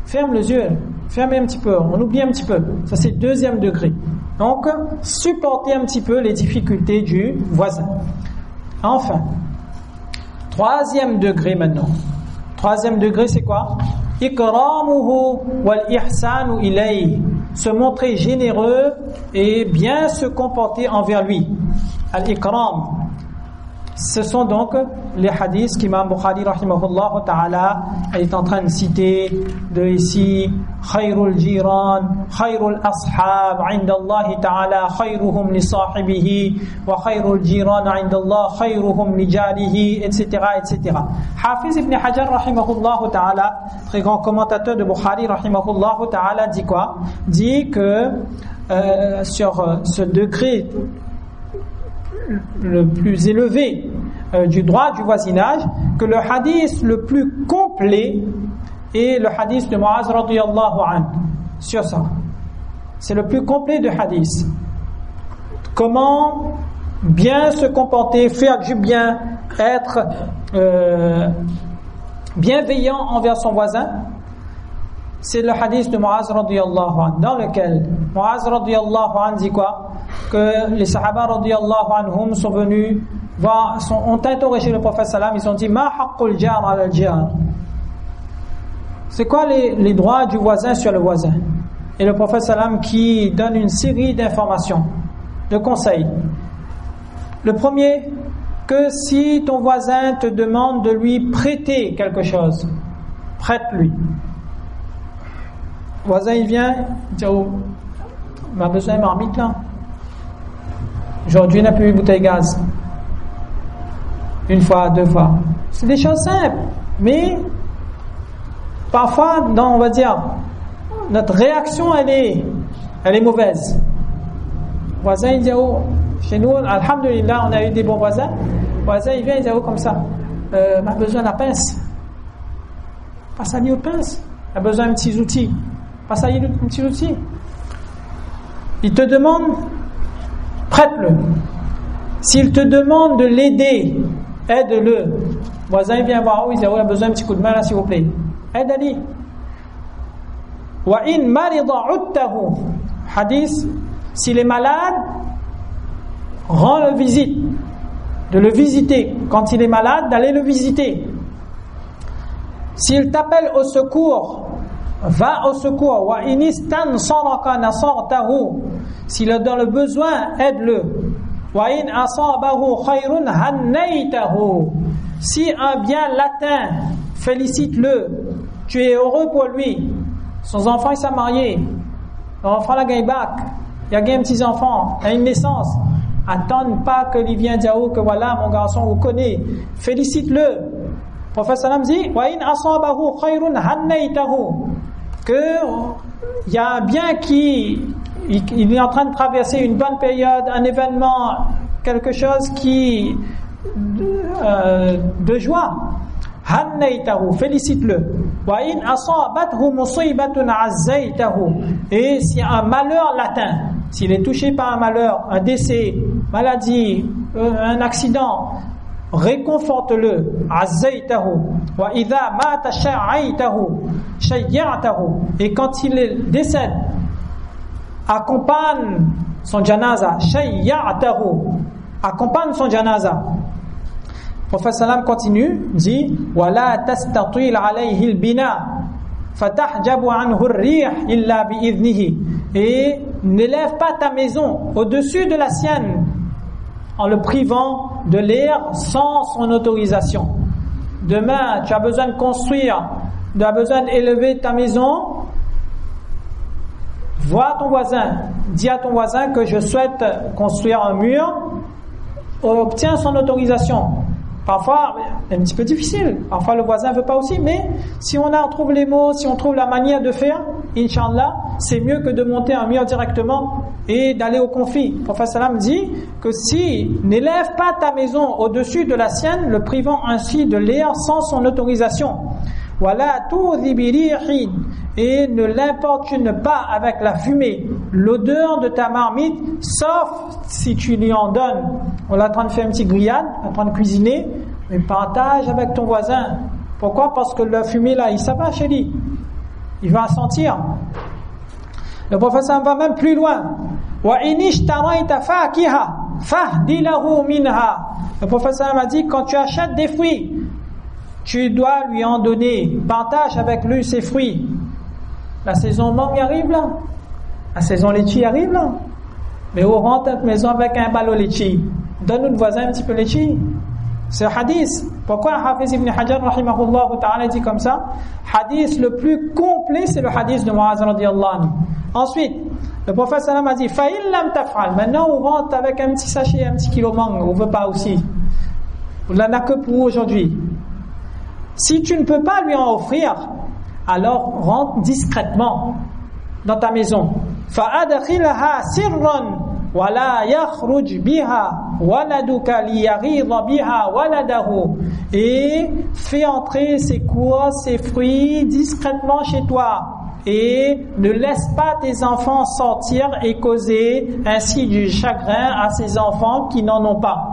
ferme les yeux, fermez un petit peu, on oublie un petit peu. Ça, c'est 2e degré. Donc, supporter un petit peu les difficultés du voisin. Enfin, 3e degré maintenant. 3e degré, c'est quoi? Ikramuhu wal ihsanu ilayhi. Se montrer généreux et bien se comporter envers lui. Al-ikram. Ce sont donc les hadiths qu'Imam Bukhari rahimahullah ta'ala est en train de citer de ici. Khayrul jiran, khayrul ashab, inda Allah ta'ala, khayruhum li sahibihi, wa khayrul jiran inda Allah, khayruhum li jarihi, etc., etc. Hafiz ibn Hajar rahimahullah ta'ala, très grand commentateur de Bukhari rahimahullah ta'ala, dit quoi? Dit que sur ce degré le plus élevé du droit du voisinage, que le hadith le plus complet est le hadith de Muaz radiyallahu anhu sur ça. C'est le plus complet de hadith. Comment bien se comporter, faire du bien, être bienveillant envers son voisin. C'est le hadith de Muaz radiyallahu anhu, dans lequel Muaz radiyallahu anhu dit quoi? Que les sahaba radiyallahu anhum sont venus, ont interrogé le prophète sallam, ils ont dit ma haqqul jar ala al-jar. C'est quoi les droits du voisin sur le voisin? Et le prophète sallam qui donne une série d'informations, de conseils. Le premier, que si ton voisin te demande de lui prêter quelque chose, prête-lui. Le voisin il vient, il dit oh, il m'a besoin de marmite là. Aujourd'hui, il n'a plus eu bouteille de gaz. 1 fois, 2 fois. C'est des choses simples. Mais, parfois, on va dire, notre réaction, elle est mauvaise. Le voisin, il dit, oh, chez nous, alhamdulillah, on a eu des bons voisins. Le voisin, il vient, il dit, oh, comme ça, il a besoin de la pince. Passe à lui une pince. Il a besoin d'un petit outil. Passe à lui un petit outil. Il te demande, prête-le. S'il te demande de l'aider, aide-le. Le voisin vient voir, il dit, il a besoin d'un petit coup de main là, s'il vous plaît. Aide-le. Wa in marida uttahu. Hadith, s'il est malade, rends-le visite. De le visiter. Quand il est malade, d'aller le visiter. S'il t'appelle au secours, va au secours. Wa in istansaraka nasartahu. S'il est dans le besoin, aide-le. Wa in asabahu khayrun hannaytahu. Si un bien l'atteint, félicite-le. Tu es heureux pour lui. Son enfant il s'est marié. L'enfant l'a gagné bac. Il a gagné un petit enfant à une naissance. Attends pas que lui vienne dire que voilà mon garçon vous connaît. Félicite-le. Le prophète sallam dit wa in asabahu khayrun hannaytahu. Que il y a un bien qui il est en train de traverser une bonne période, un événement, quelque chose qui de joie. Hannaytahu, félicite-le. Wa in asabathu musibatun azzaytahu. Et si un malheur l'atteint, s'il est touché par un malheur, un décès, maladie, un accident, réconforte-le. Azzaytahu. Wa idha mata sha'aytahu, shayya'tahu. Et quand il décède, accompagne son janaza. Shayya'tahu. Accompagne son janaza. Le prophète sallam continue, dit وَلَا تَسْتَطِيلَ عَلَيْهِ الْبِنَا فَتَحْجَبُ عَنْهُ الرِّيحِ إِلَّا بِإِذْنِهِ. et n'élève pas ta maison au-dessus de la sienne en le privant de l'air sans son autorisation. Demain, tu as besoin de construire, tu as besoin d'élever ta maison, vois ton voisin, dis à ton voisin que je souhaite construire un mur, obtiens son autorisation. Parfois, c'est un petit peu difficile, parfois le voisin ne veut pas aussi, mais si on trouve les mots, si on trouve la manière de faire, Inch'Allah, c'est mieux que de monter un mur directement et d'aller au conflit. Le prophète sallam dit que si n'élève pas ta maison au-dessus de la sienne, le privant ainsi de l'air sans son autorisation. Wala tu'dhi bi rihin, et ne l'importune pas avec la fumée, l'odeur de ta marmite, sauf si tu lui en donnes. On est en train de faire une petite grillade, en train de cuisiner, mais partage avec ton voisin. Pourquoi? Parce que la fumée là, ça va chez lui, il va sentir. Le prophète va même plus loin. Wa in ishtarayta fakiha fahdi lahu minha. Le prophète a dit, quand tu achètes des fruits, tu dois lui en donner, partage avec lui ses fruits. La saison mangue arrive là, la saison litchi arrive là, mais on rentre à la maison avec un ballot litchi, donne notre voisin un petit peu litchi. C'est un hadith. Pourquoi Hafiz ibn Hajar rahimahullah ta'ala dit comme ça? Hadith le plus complet, c'est le hadith de Muaz radiyallahu anhu. Ensuite, le prophète sallam a dit, fa'il lam taf'al. Maintenant on rentre avec un petit sachet, un petit kilo mangue, on veut pas aussi, on n'en a que pour aujourd'hui. Si tu ne peux pas lui en offrir, alors rentre discrètement dans ta maison. فَأَدْخِلْهَا سِرًّا وَلَا يَخْرُجْ بِهَا وَلَدُكَ لِيَغِيظَ بِهَا وَلَدَهُ. Et fais entrer ses cours, ses fruits discrètement chez toi. Et ne laisse pas tes enfants sortir et causer ainsi du chagrin à ses enfants qui n'en ont pas.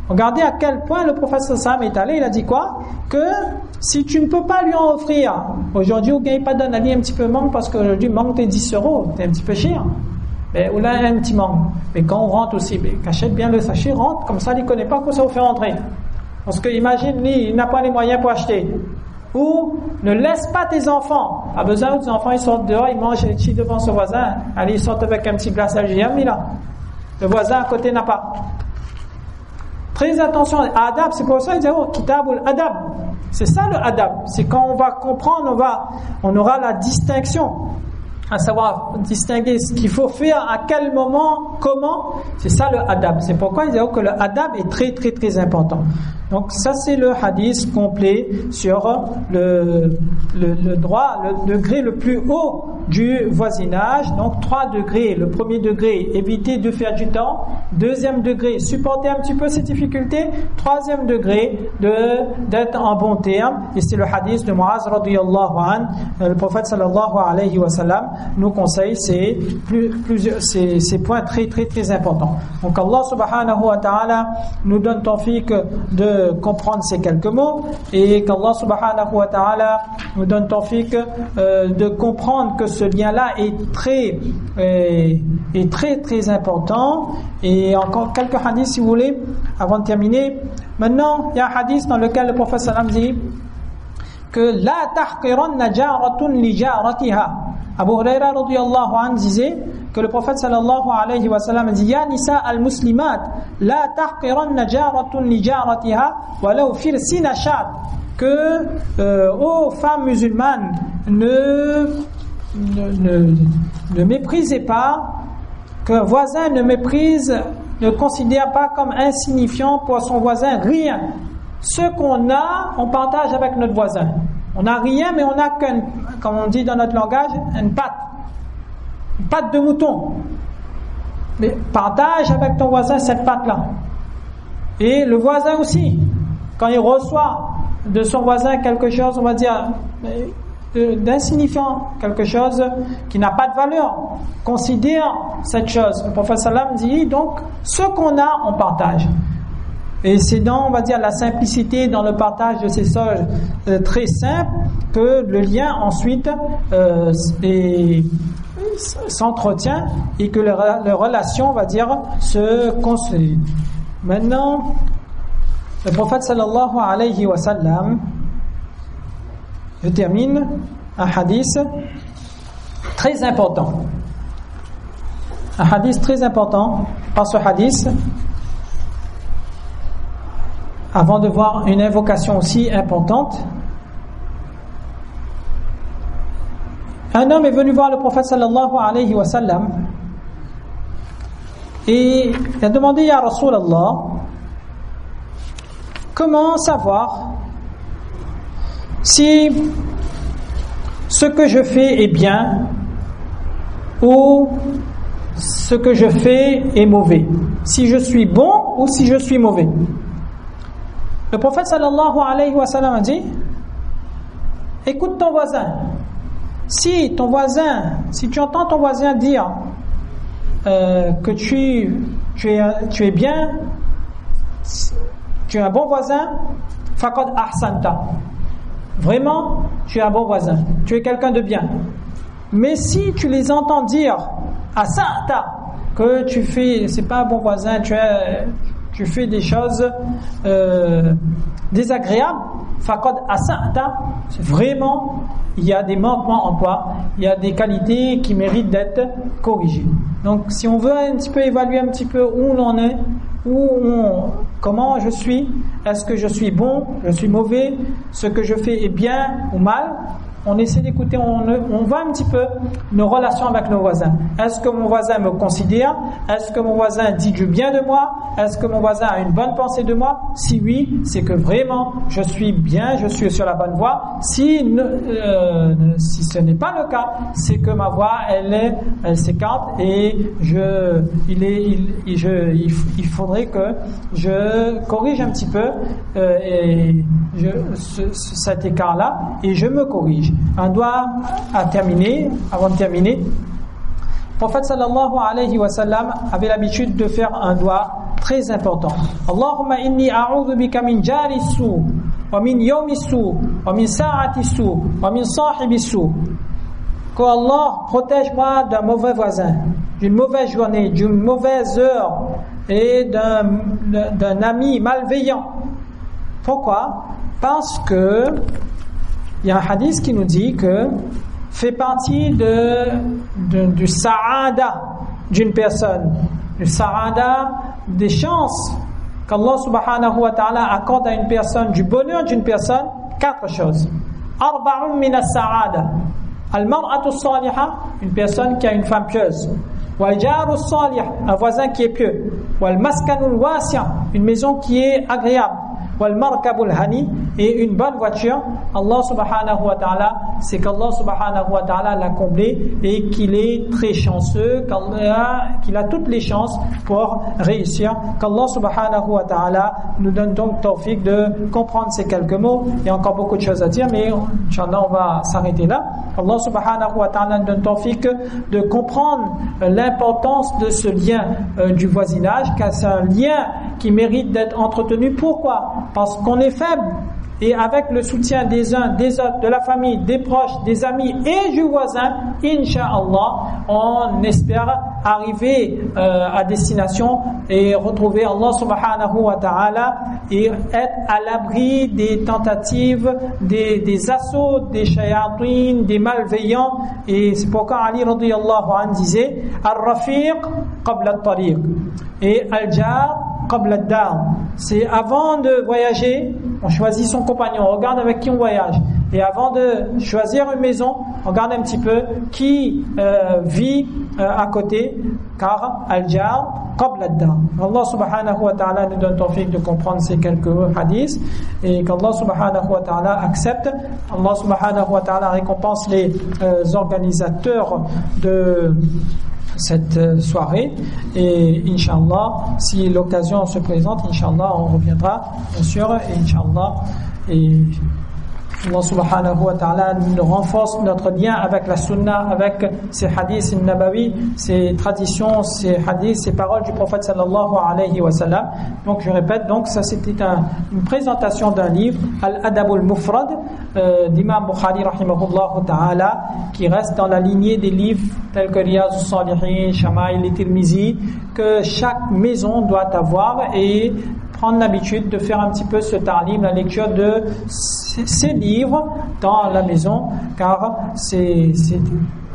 Regardez à quel point le prophète sallam est allé. Il a dit quoi? Que si tu ne peux pas lui en offrir, aujourd'hui on ne gagne pas d'un allié un petit peu manque, parce qu'aujourd'hui manque tes 10 €, t'es un petit peu cher, mais ou là un petit manque. Mais quand on rentre aussi, cachette bien le sachet, rentre, comme ça il ne connaît pas quoi ça vous fait rentrer, parce que imagine lui, il n'a pas les moyens pour acheter. Ou ne laisse pas tes enfants, à besoin tes enfants ils sortent dehors, ils mangent les chi devant ce voisin, allez ils sortent avec un petit glace algérien, là le voisin à côté n'a pas. Très attention, adab, c'est pour ça qu'ils disent kitabul adab. C'est ça le adab. C'est quand on va comprendre, on aura la distinction, à savoir distinguer ce qu'il faut faire, à quel moment, comment. C'est ça le adab. C'est pourquoi ils disent que le adab est très très très important. Donc ça c'est le hadith complet sur le droit, le degré le plus haut du voisinage. Donc 3 degrés. Le premier degré, éviter de faire du temps. Deuxième degré, supporter un petit peu ses difficultés. Troisième degré, d'être en bon terme. Et c'est le hadith de Muaz radiyallahu anhu. Le prophète sallallahu alayhi wa sallam nous conseille ces points très très très importants. Donc Allah subhanahu wa ta'ala nous donne tawfiq de comprendre ces quelques mots, et qu'Allah subhanahu wa ta'ala nous donne tawfiq de comprendre que ce lien-là est très très important. Et encore quelques hadiths si vous voulez avant de terminer. Maintenant il y a un hadith dans lequel le prophète sallam dit que la tahqiranna jaratun li jaratiha. Abu Huraira radiyallahu anhu disait que le prophète sallallahu alayhi wa sallam dit ya nisa al-muslimat la tahqiranna jaratun li jaratiha walau firsina shat, que aux femmes musulmanes ne méprisez pas, qu'un voisin ne considère pas comme insignifiant pour son voisin rien. Ce qu'on a, on partage avec notre voisin. On n'a rien, mais on n'a comme on dit dans notre langage, une patte de mouton. Mais partage avec ton voisin cette patte-là. Et le voisin aussi, quand il reçoit de son voisin quelque chose, on va dire d'insignifiant, quelque chose qui n'a pas de valeur, considère cette chose. Le prophète sallam dit donc, ce qu'on a, on partage. Et c'est dans, on va dire, la simplicité dans le partage de ces choses très simples que le lien ensuite s'entretient et que les relations, on va dire, se construisent. Maintenant, le prophète sallallahu alayhi wa sallam, je termine, un hadith très important. un hadith très important. Par ce hadith, avant de voir une invocation aussi importante, un homme est venu voir le prophète sallallahu alayhi wa sallam et il a demandé: Ya Rasulallah, comment savoir si ce que je fais est bien ou ce que je fais est mauvais, si je suis bon ou si je suis mauvais? Le prophète sallallahu alayhi wa sallam a dit: écoute ton voisin. Si tu entends ton voisin dire que tu es bien, tu es un bon voisin, faqad ahsanta. Vraiment, tu es un bon voisin, tu es quelqu'un de bien. Mais si tu les entends dire asa'ta, que tu fais, c'est pas un bon voisin, tu fais des choses désagréables, faqad asa'ta, c'est vraiment, il y a des manquements en toi, il y a des qualités qui méritent d'être corrigées. Donc si on veut un petit peu évaluer un petit peu où l'on est, comment je suis, est-ce que je suis bon, je suis mauvais, ce que je fais est bien ou mal, on essaie d'écouter, on voit un petit peu nos relations avec nos voisins. Est-ce que mon voisin me considère? Est-ce que mon voisin dit du bien de moi? Est-ce que mon voisin a une bonne pensée de moi? Si oui, c'est que vraiment je suis bien, je suis sur la bonne voie. Si ce n'est pas le cas, c'est que ma voix elle s'écarte et il faudrait que je corrige un petit peu cet écart-là et je me corrige. Un doigt avant de terminer, le prophète sallallahu alayhi wa sallam avait l'habitude de faire un doigt très important. Allahumma inni a'udhu bika min jari su, wa min yawmi su, wa min sa'ati su, wa min sahibi su. Que Allah protège-moi d'un mauvais voisin, d'une mauvaise journée, d'une mauvaise heure et d'un ami malveillant. Pourquoi? Parce que il y a un hadith qui nous dit que fait partie du sa'ada d'une personne, du sa'ada des chances qu'Allah subhanahu wa ta'ala accorde à une personne, du bonheur d'une personne, 4 choses. Arba'un min as-sa'ada. Al-mar'atu as-salihah, une personne qui a une femme pieuse. Wal jaru as-salih, un voisin qui est pieux. Wal maskanu al-wasi', une maison qui est agréable. Wal markabul hani, et une bonne voiture. Allah subhanahu wa ta'ala, c'est qu'Allah subhanahu wa ta'ala l'a comblé et qu'il est très chanceux, qu'il a toutes les chances pour réussir. Qu'Allah subhanahu wa ta'ala nous donne donc tawfiq de comprendre ces quelques mots. Il y a encore beaucoup de choses à dire, mais Inch'Allah on va s'arrêter là. Allah subhanahu wa ta'ala nous donne tawfiq de comprendre l'importance de ce lien du voisinage, car c'est un lien qui mérite d'être entretenu. Pourquoi? Parce qu'on est faible. Et avec le soutien des uns, des autres, de la famille, des proches, des amis et du voisin, Inch'Allah, on espère arriver à destination et retrouver Allah subhanahu wa ta'ala et être à l'abri des tentatives, des assauts, des shayatin, des malveillants. Et c'est pourquoi Ali radiyallahu anhu disait Al-Rafiq qabla al-tariq et Al-Jar qabla al-dar. C'est avant de voyager, on choisit son compagnon, on regarde avec qui on voyage. Et avant de choisir une maison, on regarde un petit peu qui vit à côté, car al-jar qabla ad-dar. Allah subhanahu wa ta'ala nous donne tawfiq de comprendre ces quelques hadiths et qu'Allah subhanahu wa ta'ala accepte. Allah subhanahu wa ta'ala récompense les organisateurs de cette soirée et Inch'Allah, si l'occasion se présente, Inch'Allah, on reviendra bien sûr et Inch'Allah, et Allah subhanahu wa ta'ala nous renforce notre lien avec la sunna, avec ces hadiths nabawi, ces traditions, ces hadiths, ces paroles du prophète sallallahu alayhi wa sallam. Donc je répète, donc ça c'était une présentation d'un livre, Al-Adab al-Mufrad, d'Imam Bukhari rahimahullah ta'ala, qui reste dans la lignée des livres tels que Riyaz al-Salihin, Shama'il al-Tirmizi, que chaque maison doit avoir et prendre l'habitude de faire un petit peu ce ta'lim, la lecture de ces livres dans la maison, car c'est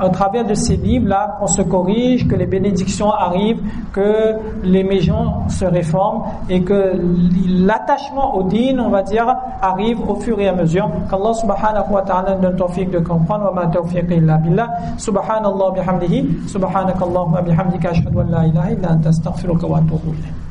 à travers de ces livres-là qu'on se corrige, que les bénédictions arrivent, que les maisons se réforment et que l'attachement au din, on va dire, arrive au fur et à mesure. Qu'Allah subhanahu wa ta'ala donne tawfiq de comprendre. Wa ma tawfiq illa billah. Subhanallah bihamdihi. Subhanakallahumma bihamdika ashhadu an la ilaha illa anta astaghfiruka wa atubu ilayk.